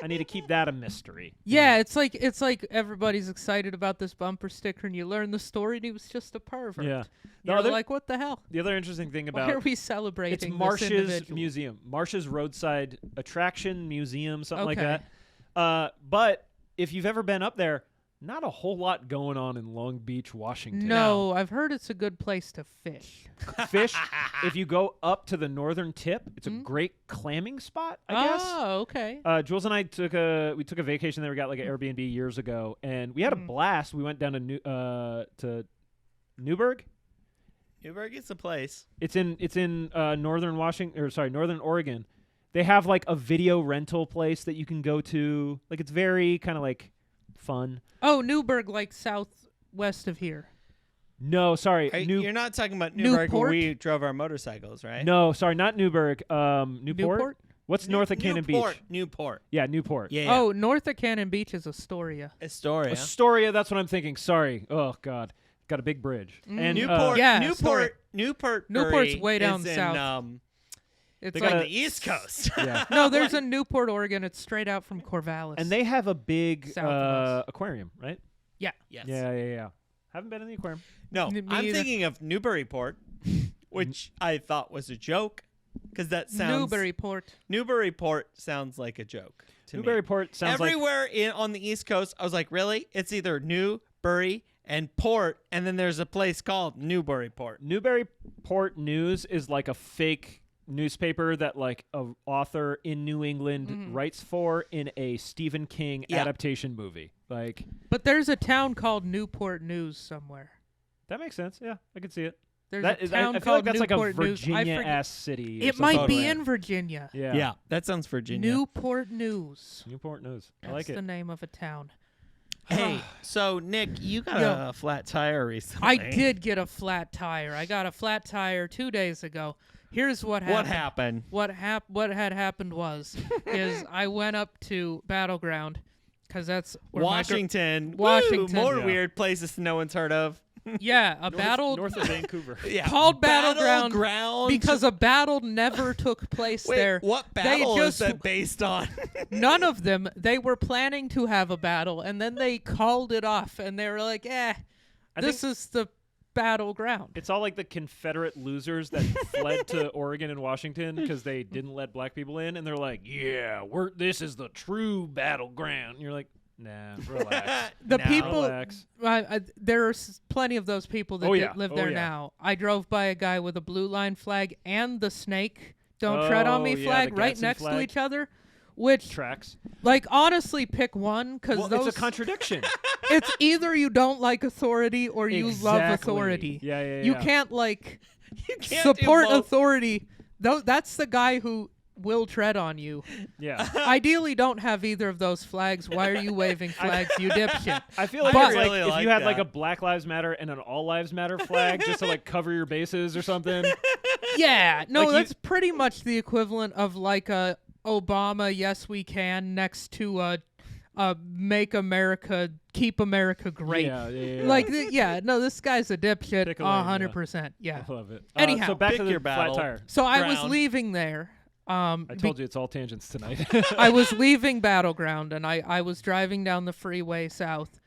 Speaker 2: I need to keep that a mystery.
Speaker 4: Yeah, it's like everybody's excited about this bumper sticker, and you learn the story, and he was just a pervert.
Speaker 2: Yeah.
Speaker 4: You're
Speaker 2: other,
Speaker 4: like, what the hell?
Speaker 2: the other interesting thing
Speaker 4: Why are
Speaker 2: about
Speaker 4: we celebrating
Speaker 2: it's
Speaker 4: this
Speaker 2: Marsh's
Speaker 4: individual?
Speaker 2: museum, Marsh's roadside attraction museum, something like
Speaker 4: Okay.
Speaker 2: that. But if you've ever been up there, not a whole lot going on in Long Beach, Washington.
Speaker 4: No, I've heard it's a good place to fish.
Speaker 2: Fish. If you go up to the northern tip, it's a great clamming spot, I guess.
Speaker 4: Oh, okay.
Speaker 2: Jules and I took a vacation there. We got like an Airbnb years ago, and we had a blast. We went down to Newburgh.
Speaker 3: Newburgh is a place.
Speaker 2: It's in northern northern Oregon. They have like a video rental place that you can go to. Like it's very kind of like fun.
Speaker 4: Oh, Newburgh, like southwest of here.
Speaker 2: No, sorry,
Speaker 3: You're not talking about Newburgh
Speaker 4: Newport?
Speaker 3: where we drove our motorcycles, right?
Speaker 2: No, sorry, not Newburgh. Newport. What's north of Cannon Beach?
Speaker 3: Newport.
Speaker 2: Yeah, Newport.
Speaker 3: Yeah.
Speaker 4: Oh, north of Cannon Beach is Astoria.
Speaker 3: Astoria.
Speaker 2: Astoria. That's what I'm thinking. Sorry. Oh God, got a big bridge. And
Speaker 3: Newport.
Speaker 4: Yeah,
Speaker 3: Newport's
Speaker 4: Newport's way down
Speaker 3: is in,
Speaker 4: south. It's
Speaker 2: They
Speaker 3: like
Speaker 2: got
Speaker 4: like
Speaker 3: the East Coast.
Speaker 2: yeah.
Speaker 4: no, there's a Newport, Oregon. It's straight out from Corvallis.
Speaker 2: And they have a big
Speaker 4: South of us.
Speaker 2: aquarium, right?
Speaker 4: yeah.
Speaker 3: Yes.
Speaker 2: Yeah. Haven't been in the aquarium.
Speaker 3: No,
Speaker 4: Me
Speaker 3: I'm
Speaker 4: either.
Speaker 3: thinking of Newburyport, which I thought was a joke, because that sounds
Speaker 4: Newburyport.
Speaker 3: Newburyport sounds like a joke to me.
Speaker 2: Newburyport sounds like
Speaker 3: Everywhere on the East Coast, I was like, really? It's either Newbury and Port, and then there's a place called Newburyport.
Speaker 2: Newburyport News is like a fake newspaper that like a author in New England writes for in a Stephen King
Speaker 3: Yeah.
Speaker 2: adaptation movie. Like
Speaker 4: But there's a town called Newport News somewhere.
Speaker 2: that makes sense. Yeah, I can see it.
Speaker 4: There's
Speaker 2: That
Speaker 4: a
Speaker 2: is,
Speaker 4: town
Speaker 2: I feel
Speaker 4: called
Speaker 2: like that's
Speaker 4: Newport
Speaker 2: like a
Speaker 4: News. I
Speaker 2: Virginia
Speaker 4: forget-
Speaker 2: ass city. or
Speaker 4: It
Speaker 2: something.
Speaker 4: might be
Speaker 3: Totally.
Speaker 4: in Virginia.
Speaker 2: Yeah.
Speaker 3: That sounds Virginia.
Speaker 4: Newport News.
Speaker 2: Newport News. I
Speaker 4: That's
Speaker 2: like
Speaker 4: the
Speaker 2: it.
Speaker 4: name of a town.
Speaker 3: Hey, so Nick, you got
Speaker 4: Yeah.
Speaker 3: a flat tire recently.
Speaker 4: I did get a flat tire. I got a flat tire 2 days ago. Here's what happened.
Speaker 3: What happened?
Speaker 4: What had happened is I went up to Battleground because that's where
Speaker 3: Washington.
Speaker 4: Washington.
Speaker 3: Woo, more
Speaker 2: Yeah.
Speaker 3: weird places no one's heard of.
Speaker 4: yeah, a battle
Speaker 2: north of Vancouver.
Speaker 3: Yeah.
Speaker 4: called Battleground
Speaker 3: Battleground.
Speaker 4: because a battle never took place
Speaker 3: Wait,
Speaker 4: there.
Speaker 3: what
Speaker 4: They
Speaker 3: battle is
Speaker 4: just-
Speaker 3: that based on?
Speaker 4: None of them. They were planning to have a battle, and then they called it off, and they were like, this is the battleground.
Speaker 2: It's all like the Confederate losers that fled to Oregon and Washington because they didn't let black people in, and they're like, "Yeah, this is the true battleground." And you're like, "Nah, relax,
Speaker 4: The
Speaker 3: No.
Speaker 4: people,
Speaker 2: relax."
Speaker 4: there's plenty of those people that
Speaker 2: Oh, yeah.
Speaker 4: live
Speaker 2: Oh,
Speaker 4: there
Speaker 2: yeah.
Speaker 4: now. I drove by a guy with a blue line flag and the snake "Don't tread on me"
Speaker 2: Oh, yeah,
Speaker 4: flag
Speaker 2: the
Speaker 4: right
Speaker 2: Gadsden
Speaker 4: next to
Speaker 2: flag.
Speaker 4: each other. Which,
Speaker 2: Tracks.
Speaker 4: like, honestly, pick one because
Speaker 2: Well,
Speaker 4: those.
Speaker 2: it's a contradiction.
Speaker 4: It's either you don't like authority or you love
Speaker 2: Exactly.
Speaker 4: authority.
Speaker 2: Yeah.
Speaker 4: You can't like
Speaker 3: You can't do
Speaker 4: support
Speaker 3: both.
Speaker 4: authority. That's the guy who will tread on you.
Speaker 2: Yeah.
Speaker 4: Ideally, don't have either of those flags. Why are you waving flags, you dipshit?
Speaker 2: I feel like
Speaker 3: I
Speaker 2: it's
Speaker 3: really
Speaker 2: like if
Speaker 3: like
Speaker 2: you had like
Speaker 3: that.
Speaker 2: a Black Lives Matter and an All Lives Matter flag just to like cover your bases or something.
Speaker 4: Yeah, no,
Speaker 2: Like you-
Speaker 4: that's pretty much the equivalent of like a Obama "Yes We Can" next to a "Make America, Keep America Great."
Speaker 2: Yeah.
Speaker 4: Like, no, this guy's a dipshit,
Speaker 2: Pick a lane,
Speaker 4: 100%. Yeah.
Speaker 2: I love it.
Speaker 4: Anyhow,
Speaker 2: so back
Speaker 3: pick
Speaker 2: to the
Speaker 3: your
Speaker 2: flat
Speaker 3: battle.
Speaker 2: tire.
Speaker 4: So I was
Speaker 3: Ground.
Speaker 4: leaving there.
Speaker 2: I told you it's all tangents tonight.
Speaker 4: I was leaving Battleground, and I was driving down the freeway south,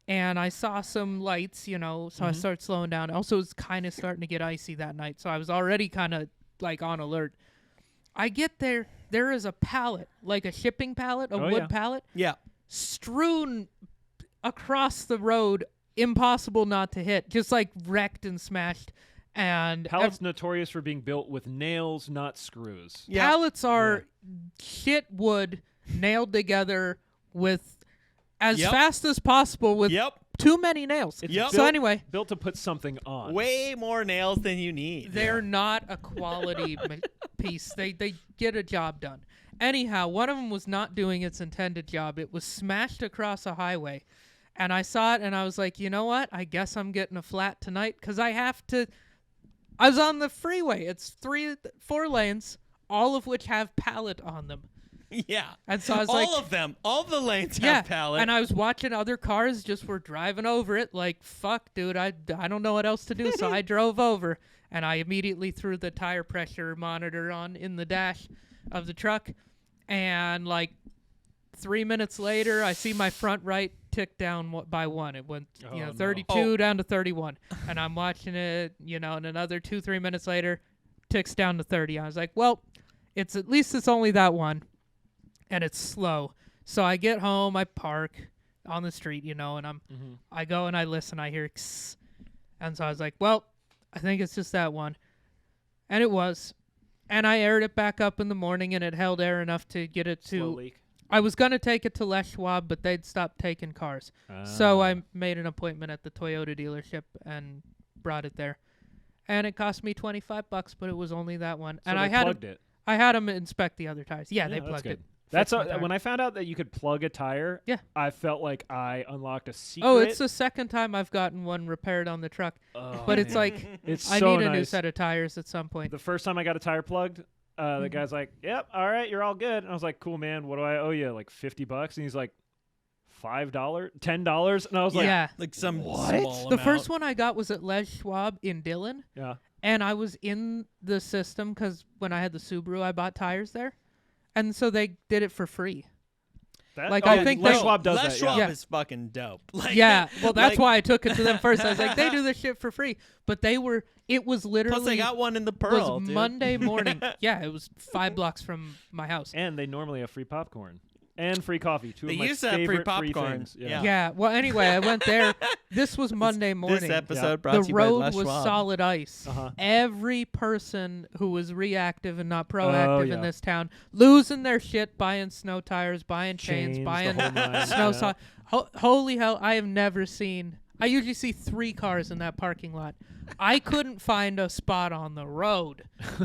Speaker 4: and I saw some lights, so I started slowing down. Also, it was kind of starting to get icy that night, so I was already kind of like on alert. I get there. There is a pallet, like a shipping pallet, a
Speaker 2: Oh,
Speaker 4: wood
Speaker 2: yeah.
Speaker 4: pallet,
Speaker 3: Yeah.
Speaker 4: strewn across the road, impossible not to hit, just like wrecked and smashed. And
Speaker 2: Pallets notorious for being built with nails, not screws.
Speaker 3: Yeah.
Speaker 4: pallets are shit wood nailed together with as
Speaker 3: Yep.
Speaker 4: fast as possible with
Speaker 3: Yep.
Speaker 4: too many nails.
Speaker 2: It's
Speaker 3: Yep.
Speaker 4: So
Speaker 2: built-
Speaker 4: anyway,
Speaker 2: built to put something on.
Speaker 3: Way more nails than you need.
Speaker 4: they're not a quality piece. They get a job done. Anyhow, one of them was not doing its intended job. It was smashed across a highway. And I saw it and I was like, you know what? I guess I'm getting a flat tonight because I have to. I was on the freeway. It's 4 lanes, all of which have pallet on them.
Speaker 3: Yeah.
Speaker 4: And so I was
Speaker 3: all
Speaker 4: like,
Speaker 3: of them. All the lanes
Speaker 4: yeah.
Speaker 3: have pallet.
Speaker 4: And I was watching other cars just were driving over it like, fuck, dude, I don't know what else to do. So I drove over and I immediately threw the tire pressure monitor on in the dash of the truck. And like 3 minutes later, I see my front right tick down by 1. It went,
Speaker 2: Oh, no.
Speaker 4: 32 down to 31. And I'm watching it, and another 2-3 minutes later, ticks down to 30. I was like, well, at least it's only that one. And it's slow. So I get home, I park on the street, and I go and I listen, I hear kss. And so I was like, well, I think it's just that one. And it was. And I aired it back up in the morning and it held air enough to get it
Speaker 2: Slow
Speaker 4: to
Speaker 2: leak.
Speaker 4: I was going to take it to Les Schwab, but they'd stopped taking cars. So I made an appointment at the Toyota dealership and brought it there. And it cost me $25, but it was only that one.
Speaker 2: So
Speaker 4: and
Speaker 2: they
Speaker 4: I had
Speaker 2: plugged it.
Speaker 4: I had them inspect the other tires. Yeah, they
Speaker 2: that's
Speaker 4: plugged
Speaker 2: good.
Speaker 4: it.
Speaker 2: That's
Speaker 4: Fixed my tire.
Speaker 2: when I found out that you could plug a tire.
Speaker 4: Yeah.
Speaker 2: I felt like I unlocked a secret.
Speaker 4: Oh, it's the second time I've gotten one repaired on the truck.
Speaker 2: Oh,
Speaker 4: But it's
Speaker 2: man.
Speaker 4: like,
Speaker 2: it's
Speaker 4: I
Speaker 2: so
Speaker 4: need a new
Speaker 2: nice.
Speaker 4: set of tires at some point.
Speaker 2: The first time I got a tire plugged, the guy's like, "Yep, all right, you're all good." And I was like, "Cool, man. What do I owe you? Like $50?" And he's like, $5, $10, and I was like,
Speaker 4: Yeah.
Speaker 3: Like some
Speaker 2: What?
Speaker 3: small
Speaker 4: The
Speaker 3: amount.
Speaker 4: first one I got was at Les Schwab in Dillon.
Speaker 2: "Yeah."
Speaker 4: And I was in the system because when I had the Subaru, I bought tires there. And so they did it for free.
Speaker 2: That,
Speaker 4: Like,
Speaker 2: oh,
Speaker 4: I think
Speaker 2: Les
Speaker 4: they-
Speaker 2: Schwab does
Speaker 3: Les
Speaker 2: that.
Speaker 3: Schwab
Speaker 2: Yeah.
Speaker 3: is fucking dope. Like,
Speaker 4: Yeah, well, that's
Speaker 3: like-
Speaker 4: why I took it to them first. I was like, they do this shit for free. But it was literally.
Speaker 3: Plus, they got one in the
Speaker 4: it
Speaker 3: Pearl.
Speaker 4: was
Speaker 3: dude.
Speaker 4: Monday morning. Yeah, it was 5 blocks from my house.
Speaker 2: And they normally have free popcorn and free coffee. Two
Speaker 3: They
Speaker 2: of my
Speaker 3: used to have free
Speaker 2: favorite
Speaker 3: popcorn.
Speaker 2: things.
Speaker 3: Yeah.
Speaker 4: Yeah, well, anyway, I went there. This was Monday morning.
Speaker 3: This episode brought
Speaker 4: The
Speaker 3: to you by
Speaker 4: road
Speaker 3: Les
Speaker 4: was
Speaker 3: Schwab.
Speaker 4: solid ice.
Speaker 2: Uh-huh.
Speaker 4: Every person who was reactive and not proactive
Speaker 2: yeah.
Speaker 4: in this town, losing their shit, buying snow tires, buying chains,
Speaker 2: Chains,
Speaker 4: buying
Speaker 2: the whole nine.
Speaker 4: snow
Speaker 2: Yeah.
Speaker 4: saw. Holy hell, I have never seen. I usually see 3 cars in that parking lot. I couldn't find a spot on the road,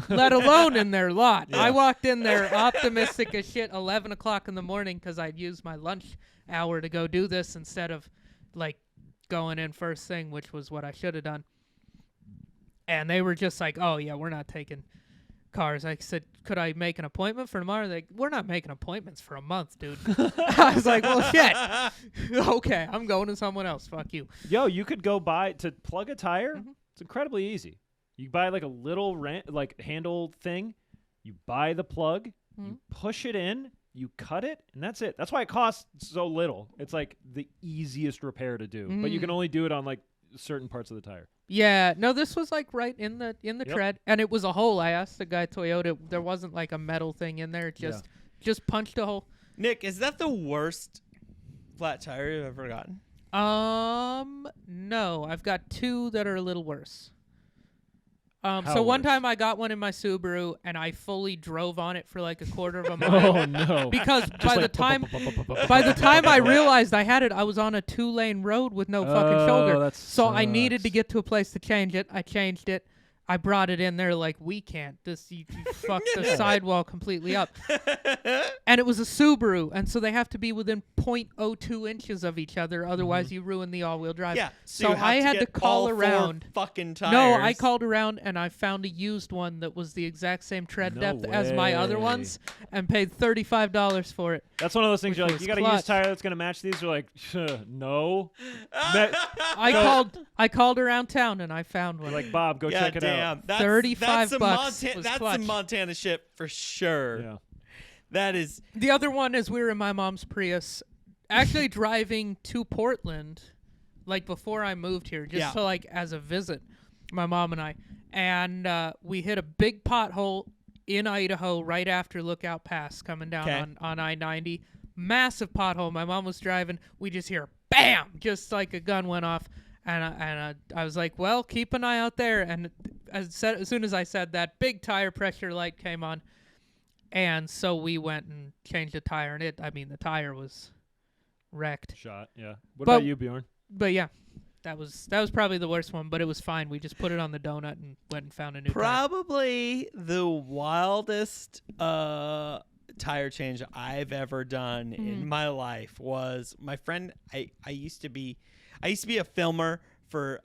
Speaker 4: let alone in their lot.
Speaker 3: Yeah.
Speaker 4: I walked in there optimistic as shit 11 o'clock in the morning because I'd used my lunch hour to go do this instead of like going in first thing, which was what I should have done. And they were just like, oh, yeah, we're not taking cars. I said, could I make an appointment for tomorrow? They're like, we're not making appointments for a month, dude. I was like, well, shit. Okay, I'm going to someone else. Fuck you.
Speaker 2: Yo, you could go buy to plug a tire.
Speaker 4: Mhm.
Speaker 2: It's incredibly easy. You buy like a little handle thing. You buy the plug. You push it in. You cut it, and that's it. That's why it costs so little. It's like the easiest repair to do, but you can only do it on like certain parts of the tire.
Speaker 4: Yeah, no, this was like right in the
Speaker 2: Yep.
Speaker 4: tread, and it was a hole. I asked the guy Toyota, there wasn't like a metal thing in there. It just punched a hole.
Speaker 3: Nick, is that the worst flat tire you've ever gotten?
Speaker 4: No, I've got 2 that are a little worse.
Speaker 2: How
Speaker 4: So one
Speaker 2: worse?
Speaker 4: time I got one in my Subaru, and I fully drove on it for like a quarter of a mile.
Speaker 2: Oh no!
Speaker 4: Because
Speaker 2: Just
Speaker 4: by
Speaker 2: like
Speaker 4: the time I realized I had it, I was on a 2-lane road with no fucking
Speaker 2: Oh,
Speaker 4: shoulder.
Speaker 2: that
Speaker 4: So I needed to
Speaker 2: sucks.
Speaker 4: get to a place to change it. I changed it. I brought it in there like, we can't. You fucked the sidewall completely up. And it was a Subaru, and so they have to be within 0.02 inches of each other. Otherwise, you ruin the all-wheel drive.
Speaker 3: Yeah.
Speaker 4: So
Speaker 3: you have
Speaker 4: I had to
Speaker 3: get
Speaker 4: call
Speaker 3: all 4
Speaker 4: around.
Speaker 3: fucking tires.
Speaker 4: No, I called around, and I found a used one that was the exact same tread
Speaker 2: No
Speaker 4: depth as my other
Speaker 2: way.
Speaker 4: ones, and paid $35 for it.
Speaker 2: That's one of those things.
Speaker 4: Which
Speaker 2: You're like,
Speaker 4: was
Speaker 2: you got a
Speaker 4: clutch.
Speaker 2: used tire that's gonna match these. You're like, no.
Speaker 4: I called around town, and I found one.
Speaker 2: You're like, Bob, go
Speaker 3: Yeah,
Speaker 2: check it
Speaker 3: damn.
Speaker 2: out.
Speaker 3: That's,
Speaker 4: 35
Speaker 3: that's some
Speaker 4: bucks was
Speaker 3: That's
Speaker 4: clutch.
Speaker 3: some Montana shit for sure.
Speaker 2: Yeah.
Speaker 3: That is.
Speaker 4: The other one is we were in my mom's Prius, actually driving to Portland, like before I moved here, just
Speaker 3: Yeah.
Speaker 4: so like as a visit, my mom and I, we hit a big pothole in Idaho right after Lookout Pass coming down
Speaker 3: Okay.
Speaker 4: on I-90. Massive pothole. My mom was driving. We just hear bam, just like a gun went off. And I was like, well, keep an eye out there. And as soon as I said that, big tire pressure light came on. And so we went and changed the tire. And the tire was wrecked.
Speaker 2: Shot, yeah. What about you, Bjorn?
Speaker 4: But yeah, that was probably the worst one. But it was fine. We just put it on the donut and went and found a new tire.
Speaker 3: Probably the wildest tire change I've ever done in my life was my friend. I used to be a filmer for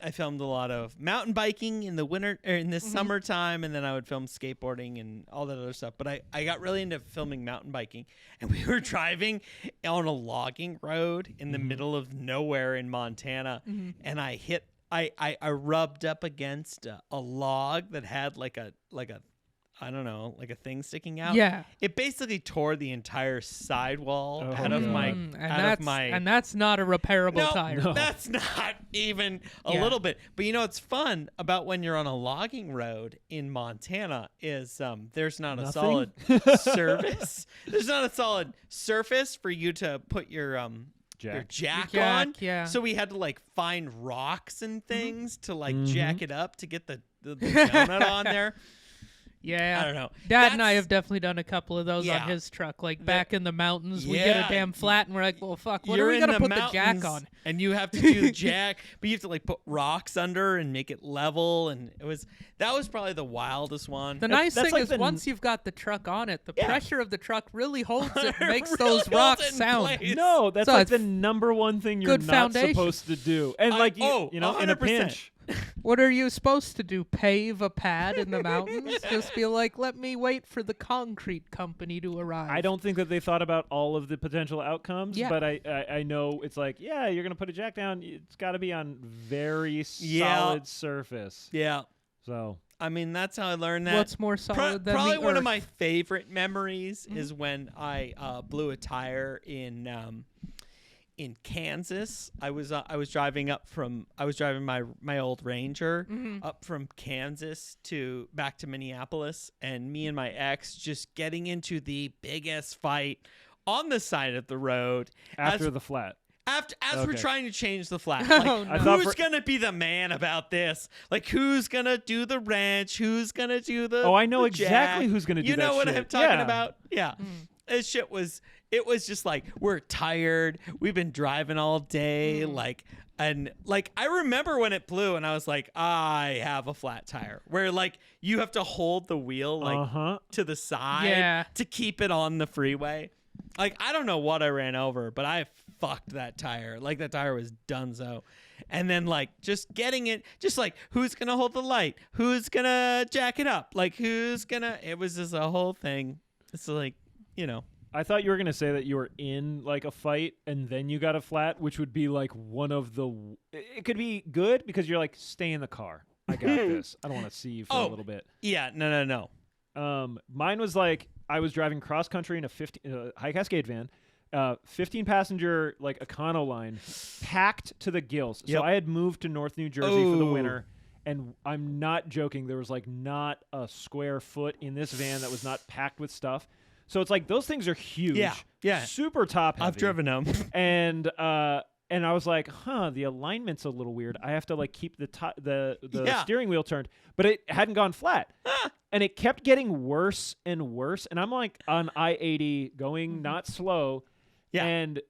Speaker 3: I filmed a lot of mountain biking in the winter or in the summertime, and then I would film skateboarding and all that other stuff. But I got really into filming mountain biking, and we were driving on a logging road in the middle of nowhere in Montana, and I rubbed up against a log that had like a I don't know, like a thing sticking out.
Speaker 4: Yeah.
Speaker 3: It basically tore the entire sidewall out of
Speaker 2: God.
Speaker 3: my
Speaker 4: and that's not a repairable tire.
Speaker 3: No, that's not even a little bit. But you know what's fun about when you're on a logging road in Montana is there's not a solid surface. There's not a solid surface for you to put your jack on.
Speaker 4: Yeah.
Speaker 3: So we had to like find rocks and things to like jack it up to get the donut on there.
Speaker 4: Yeah,
Speaker 3: I don't know.
Speaker 4: Dad and I have definitely done a couple of those
Speaker 3: Yeah.
Speaker 4: on his truck. Like back in the mountains, we get a damn flat, and we're like, "Well, fuck, what are we gonna put the jack on?"
Speaker 3: And you have to do the jack, but you have to like put rocks under and make it level. And that was probably the wildest one.
Speaker 4: The nice
Speaker 2: that's
Speaker 4: thing
Speaker 2: like
Speaker 4: is, once you've got the truck on it, the
Speaker 3: Yeah.
Speaker 4: pressure of the truck really holds it, and makes
Speaker 3: Really
Speaker 4: those
Speaker 3: holds
Speaker 4: rocks
Speaker 3: it in
Speaker 4: sound.
Speaker 3: place.
Speaker 2: No, that's
Speaker 4: So
Speaker 2: like
Speaker 4: it's
Speaker 2: the number one thing you're
Speaker 4: good
Speaker 2: not
Speaker 4: foundation.
Speaker 2: supposed to do. And like you know, in a
Speaker 3: 100%.
Speaker 2: pinch.
Speaker 4: What are you supposed to do? Pave a pad in the mountains? Just be like, let me wait for the concrete company to arrive.
Speaker 2: I don't think that they thought about all of the potential outcomes,
Speaker 4: Yeah.
Speaker 2: but I know it's like, yeah, you're going to put a jack down. It's got to be on very solid surface.
Speaker 3: Yeah.
Speaker 2: So
Speaker 3: I mean, that's how I learned that.
Speaker 4: What's more solid than
Speaker 3: Probably
Speaker 4: the
Speaker 3: one of
Speaker 4: earth?
Speaker 3: my favorite memories is when I blew a tire in Kansas. I was driving my old Ranger up from Kansas back to Minneapolis, and me and my ex just getting into the biggest fight on the side of the road
Speaker 2: after the flat.
Speaker 3: As we're
Speaker 2: Okay.
Speaker 3: trying to change the flat.
Speaker 4: Oh,
Speaker 3: Like,
Speaker 4: no.
Speaker 2: I thought
Speaker 3: who's gonna be the man about this? Like, who's gonna do the wrench? Who's gonna do the
Speaker 2: Oh, I know
Speaker 3: the
Speaker 2: exactly
Speaker 3: jack?
Speaker 2: who's gonna do
Speaker 3: You
Speaker 2: that
Speaker 3: know what
Speaker 2: shit.
Speaker 3: I'm talking
Speaker 2: Yeah.
Speaker 3: about? Yeah. This shit it was just like, we're tired. We've been driving all day. I remember when it blew and I was like, I have a flat tire, where like you have to hold the wheel to the side to keep it on the freeway. Like, I don't know what I ran over, but I fucked that tire. Like, that tire was donezo. And then, like, just getting it, just like, who's going to hold the light? Who's going to jack it up? Like, it was just a whole thing. It's like, you know.
Speaker 2: I thought you were going to say that you were in like a fight and then you got a flat, which would be like it could be good because you're like, stay in the car. I got this. I don't want to see you for a little bit.
Speaker 3: Yeah, no.
Speaker 2: Mine was like, I was driving cross country in a High Cascade van, 15 passenger like Econoline, packed to the gills.
Speaker 3: Yep.
Speaker 2: So I had moved to North New Jersey for the
Speaker 3: Ooh.
Speaker 2: winter, and I'm not joking. There was like not a square foot in this van that was not packed with stuff. So it's like those things are huge.
Speaker 3: Yeah.
Speaker 2: Super top heavy.
Speaker 3: I've driven them.
Speaker 2: And I was like, the alignment's a little weird. I have to like keep the steering wheel turned, but it hadn't gone flat. And it kept getting worse and worse. And I'm like on I-80 going not slow.
Speaker 3: Yeah.
Speaker 2: And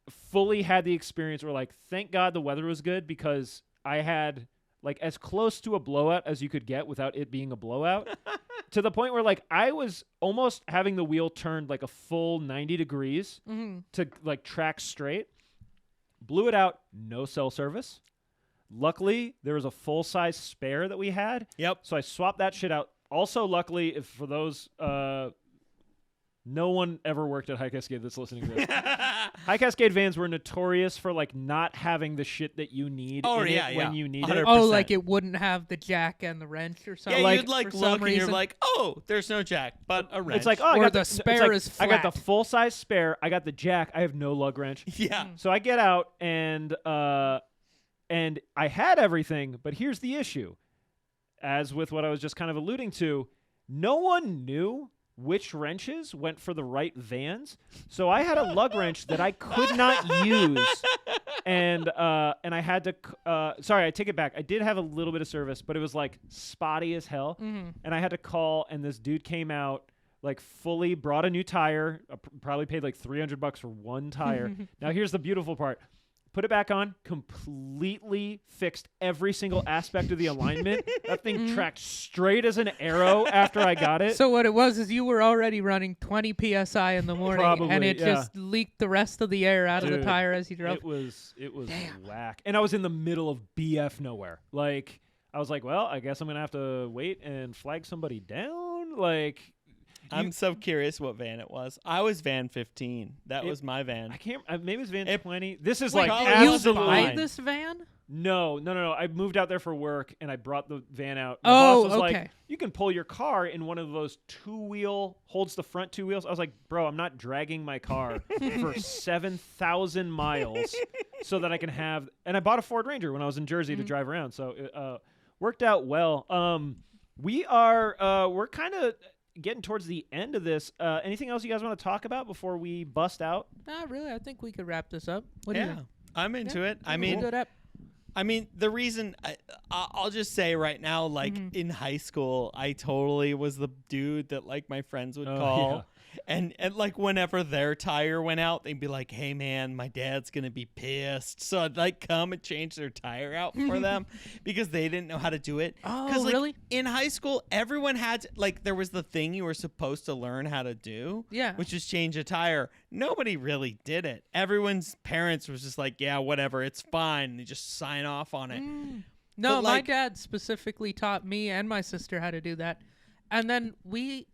Speaker 2: fully had the experience where like, thank God the weather was good, because I had like as close to a blowout as you could get without it being a blowout. To the point where like I was almost having the wheel turned like a full 90 degrees to like track straight. Blew it out, no cell service. Luckily, there was a full-size spare that we had.
Speaker 3: Yep.
Speaker 2: So I swapped that shit out. Also, luckily, if for those, no one ever worked at High Cascade that's listening to this. High Cascade vans were notorious for like not having the shit that you need when you need
Speaker 3: 100%.
Speaker 2: it.
Speaker 4: Oh, like it wouldn't have the jack and the wrench or something.
Speaker 3: Yeah,
Speaker 2: like,
Speaker 3: you'd like
Speaker 4: for
Speaker 3: look
Speaker 4: some
Speaker 3: and
Speaker 4: reason.
Speaker 3: you're like, oh, there's no jack, but a wrench.
Speaker 2: It's like, I
Speaker 4: Or
Speaker 2: got
Speaker 4: the
Speaker 2: it's
Speaker 4: spare
Speaker 2: like,
Speaker 4: is
Speaker 2: I got the
Speaker 4: flat.
Speaker 2: full-size spare. I got the jack. I have no lug wrench.
Speaker 3: yeah.
Speaker 2: So I get out and I had everything, but here's the issue. As with what I was just kind of alluding to, no one knew which wrenches went for the right vans. So I had a lug wrench that I could not use and I had to. Sorry, I take it back. I did have a little bit of service, but it was like spotty as hell, and I had to call. And this dude came out, like fully brought a new tire. Probably paid like $300 for one tire. Now here's the beautiful part. Put it back on, completely fixed every single aspect of the alignment. That thing tracked straight as an arrow after I got it.
Speaker 4: So what it was is you were already running 20 psi in the morning,
Speaker 2: Probably,
Speaker 4: and it
Speaker 2: yeah.
Speaker 4: just leaked the rest of the air out of the
Speaker 2: Dude,
Speaker 4: tire as you drove.
Speaker 2: It was whack. And I was in the middle of BF nowhere. Like, I was like, well, I guess I'm going to have to wait and flag somebody down. Like,
Speaker 3: I'm so curious what van it was. I was van 15. That was my van.
Speaker 2: I can't. Maybe it was van 20. This is
Speaker 4: Wait,
Speaker 2: like
Speaker 3: you
Speaker 2: absolutely.
Speaker 4: buy this van?
Speaker 2: No. I moved out there for work, and I brought the van out. The
Speaker 4: Oh,
Speaker 2: boss was
Speaker 4: okay.
Speaker 2: like, you can pull your car in one of those holds the front two wheels. I was like, bro, I'm not dragging my car for 7,000 miles so that I can have. And I bought a Ford Ranger when I was in Jersey to drive around, so it worked out well. We're kind of getting towards the end of this. Anything else you guys want to talk about before we bust out?
Speaker 4: Not really. I think we could wrap this up. What do you
Speaker 3: Yeah,
Speaker 4: think?
Speaker 3: I'm into it. I
Speaker 4: We'll
Speaker 3: mean,
Speaker 4: do it up.
Speaker 3: the reason I'll just say right now, like in high school, I totally was the dude that like my friends would call. And like whenever their tire went out, they'd be like, "Hey man, my dad's gonna be pissed." So I'd like come and change their tire out for them because they didn't know how to do it.
Speaker 4: Oh,
Speaker 3: like,
Speaker 4: really?
Speaker 3: In high school, everyone had there was the thing you were supposed to learn how to do.
Speaker 4: Yeah.
Speaker 3: Which is change a tire. Nobody really did it. Everyone's parents was just like, "Yeah, whatever, it's fine." They just sign off on it.
Speaker 4: No,
Speaker 3: But,
Speaker 4: my
Speaker 3: like-
Speaker 4: dad specifically taught me and my sister how to do that. And then we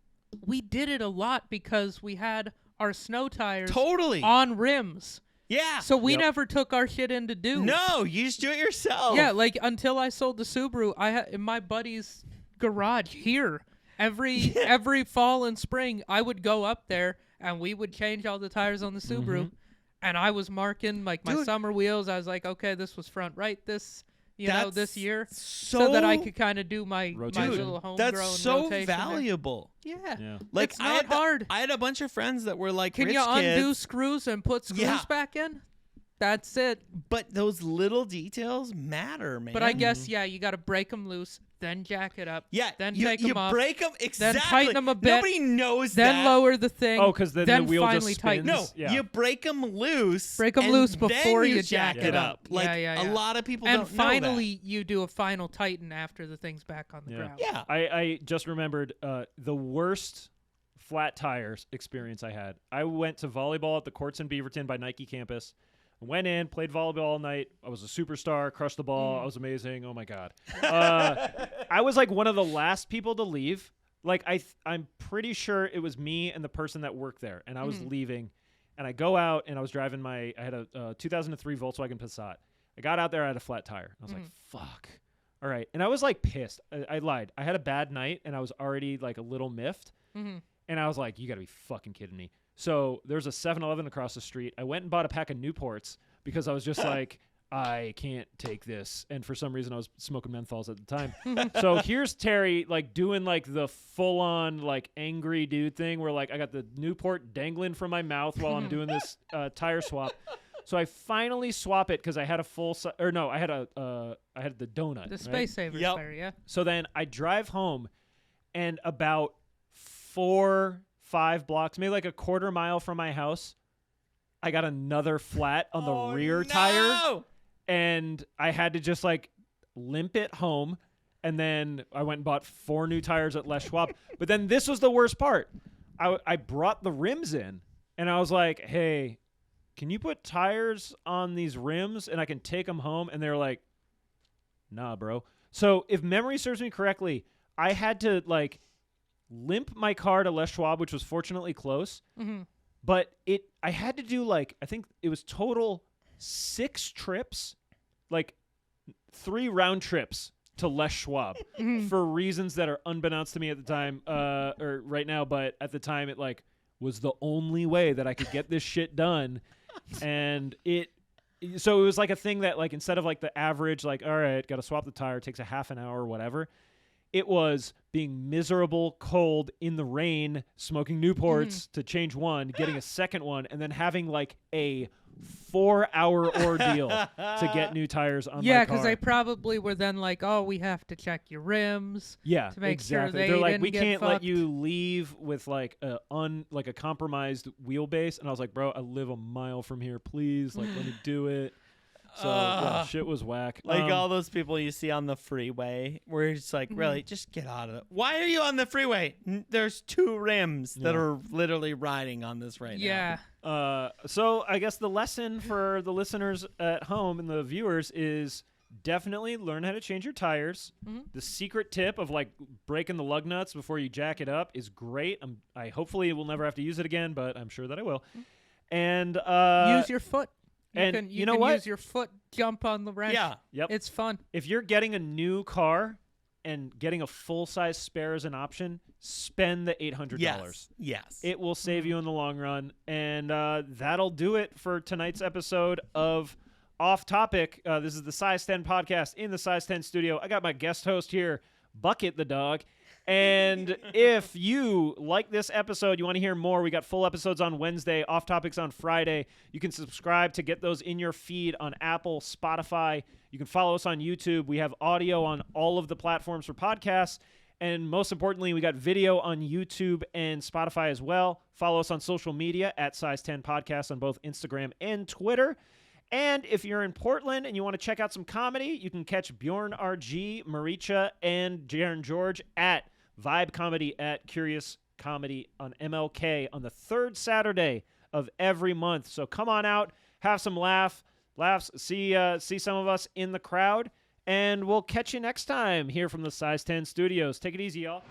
Speaker 4: did it a lot because we had our snow tires
Speaker 3: Totally.
Speaker 4: on rims.
Speaker 3: Yeah.
Speaker 4: So we never took our shit in to do.
Speaker 3: No, you just do it yourself.
Speaker 4: Yeah, like until I sold the Subaru, I had in my buddy's garage here. Every fall and spring, I would go up there and we would change all the tires on the Subaru. And I was marking like my
Speaker 3: Dude.
Speaker 4: summer wheels. I was like, okay, this was front right this this
Speaker 3: That's
Speaker 4: year,
Speaker 3: so
Speaker 4: so that I could kind of do my
Speaker 2: Rotation.
Speaker 4: little homegrown
Speaker 3: That's so
Speaker 4: rotation there.
Speaker 3: valuable.
Speaker 4: Yeah.
Speaker 2: Yeah.
Speaker 3: Like
Speaker 4: It's not hard.
Speaker 3: I had a bunch of friends that were like
Speaker 4: Can
Speaker 3: rich
Speaker 4: you undo
Speaker 3: kids,
Speaker 4: screws and put screws
Speaker 3: Yeah.
Speaker 4: back in? That's it.
Speaker 3: but those little details matter, man.
Speaker 4: But I guess you got to break them loose, then jack it up.
Speaker 3: yeah,
Speaker 4: Then
Speaker 3: you,
Speaker 4: take
Speaker 3: you
Speaker 4: them off.
Speaker 3: break them exactly.
Speaker 4: tighten 'em a bit,
Speaker 3: Nobody knows
Speaker 4: Then
Speaker 3: that.
Speaker 4: lower the thing.
Speaker 2: Oh, 'cause then the wheel just
Speaker 4: finally
Speaker 2: spins.
Speaker 4: tighten.
Speaker 3: No,
Speaker 2: Yeah.
Speaker 3: you break them loose.
Speaker 4: Break 'em
Speaker 3: and
Speaker 4: loose
Speaker 3: then
Speaker 4: before you
Speaker 3: jack
Speaker 4: jack
Speaker 3: it
Speaker 4: it
Speaker 3: up.
Speaker 4: up.
Speaker 3: Like
Speaker 4: Yeah.
Speaker 3: a lot of people
Speaker 4: And
Speaker 3: don't know that.
Speaker 4: finally, you do a final tighten after the thing's back on the ground.
Speaker 3: Yeah.
Speaker 2: I just remembered the worst flat tires experience I had. I went to volleyball at the courts in Beaverton by Nike campus. Went in, played volleyball all night. I was a superstar, crushed the ball. I was amazing. Oh my god. I was like one of the last people to leave. Like I'm pretty sure it was me and the person that worked there, and I was leaving. And I go out and I was driving I had a 2003 Volkswagen Passat. I got out there, I had a flat tire. I was like, fuck. All right. And I was like pissed. I lied. I had a bad night and I was already like a little miffed. And I was like, you got to be fucking kidding me. So there's a 7-Eleven across the street. I went and bought a pack of Newports because I was just like, I can't take this. And for some reason I was smoking menthols at the time. So here's Terry like doing like the full on like angry dude thing where like I got the Newport dangling from my mouth while I'm doing this tire swap. So I finally swap it because I had a I had the donut.
Speaker 4: The
Speaker 2: right?
Speaker 4: Space Saver
Speaker 3: Yep.
Speaker 4: tire, yeah.
Speaker 2: So then I drive home, and about 4-5 blocks, maybe like a quarter mile from my house, I got another flat on the rear tire, and I had to just like limp it home. And then I went and bought 4 new tires at Les Schwab. But then this was the worst part. I brought the rims in, and I was like, hey, can you put tires on these rims and I can take them home? And they were like, nah, bro. So if memory serves me correctly, I had to like limp my car to Les Schwab, which was fortunately close. But I had to do like, I think it was total 6 trips, like 3 round trips to Les Schwab for reasons that are unbeknownst to me at the time, or right now. But at the time, it like was the only way that I could get this shit done. And so it was like a thing that like, instead of like the average, like, all right, got to swap the tire, takes a half an hour or whatever. It was being miserable, cold, in the rain, smoking Newports to change one, getting a second one, and then having like a 4-hour ordeal to get new tires on
Speaker 4: Yeah,
Speaker 2: my car.
Speaker 4: because they probably were then like, oh, we have to check your rims.
Speaker 2: Yeah,
Speaker 4: to make sure
Speaker 2: exactly.
Speaker 4: they
Speaker 2: They're like,
Speaker 4: didn't
Speaker 2: we
Speaker 4: get
Speaker 2: can't let
Speaker 4: fucked."
Speaker 2: you leave with like a compromised wheelbase. And I was like, bro, I live a mile from here. Please, like, let me do it. So yeah, shit was whack.
Speaker 3: Like all those people you see on the freeway where it's like, really, just get out of it. Why are you on the freeway? There's 2 rims that
Speaker 2: Yeah.
Speaker 3: are literally riding on this right
Speaker 4: Yeah.
Speaker 2: So I guess the lesson for the listeners at home and the viewers is definitely learn how to change your tires. The secret tip of like breaking the lug nuts before you jack it up is great. I hopefully will never have to use it again, but I'm sure that I will. And
Speaker 4: Use your foot. You
Speaker 2: know
Speaker 4: can
Speaker 2: what?
Speaker 4: use your foot, jump on the wrench.
Speaker 3: Yeah.
Speaker 2: Yep.
Speaker 4: It's fun.
Speaker 2: If you're getting a new car and getting a full-size spare as an option, spend the $800.
Speaker 3: Yes.
Speaker 2: It will save you in the long run. And that'll do it for tonight's episode of Off Topic. This is the Size 10 podcast in the Size 10 studio. I got my guest host here, Bucket the dog. And if you like this episode, you want to hear more, we got full episodes on Wednesday, Off Topics on Friday. You can subscribe to get those in your feed on Apple, Spotify. You can follow us on YouTube. We have audio on all of the platforms for podcasts. And most importantly, we got video on YouTube and Spotify as well. Follow us on social media at Size 10 Podcast on both Instagram and Twitter. And if you're in Portland and you want to check out some comedy, you can catch Bjorn RG, Maricha, and Jaron George at Vibe Comedy at Curious Comedy on MLK on the 3rd Saturday of every month. So come on out, have some laughs, see some of us in the crowd, and we'll catch you next time here from the Size 10 Studios. Take it easy, y'all.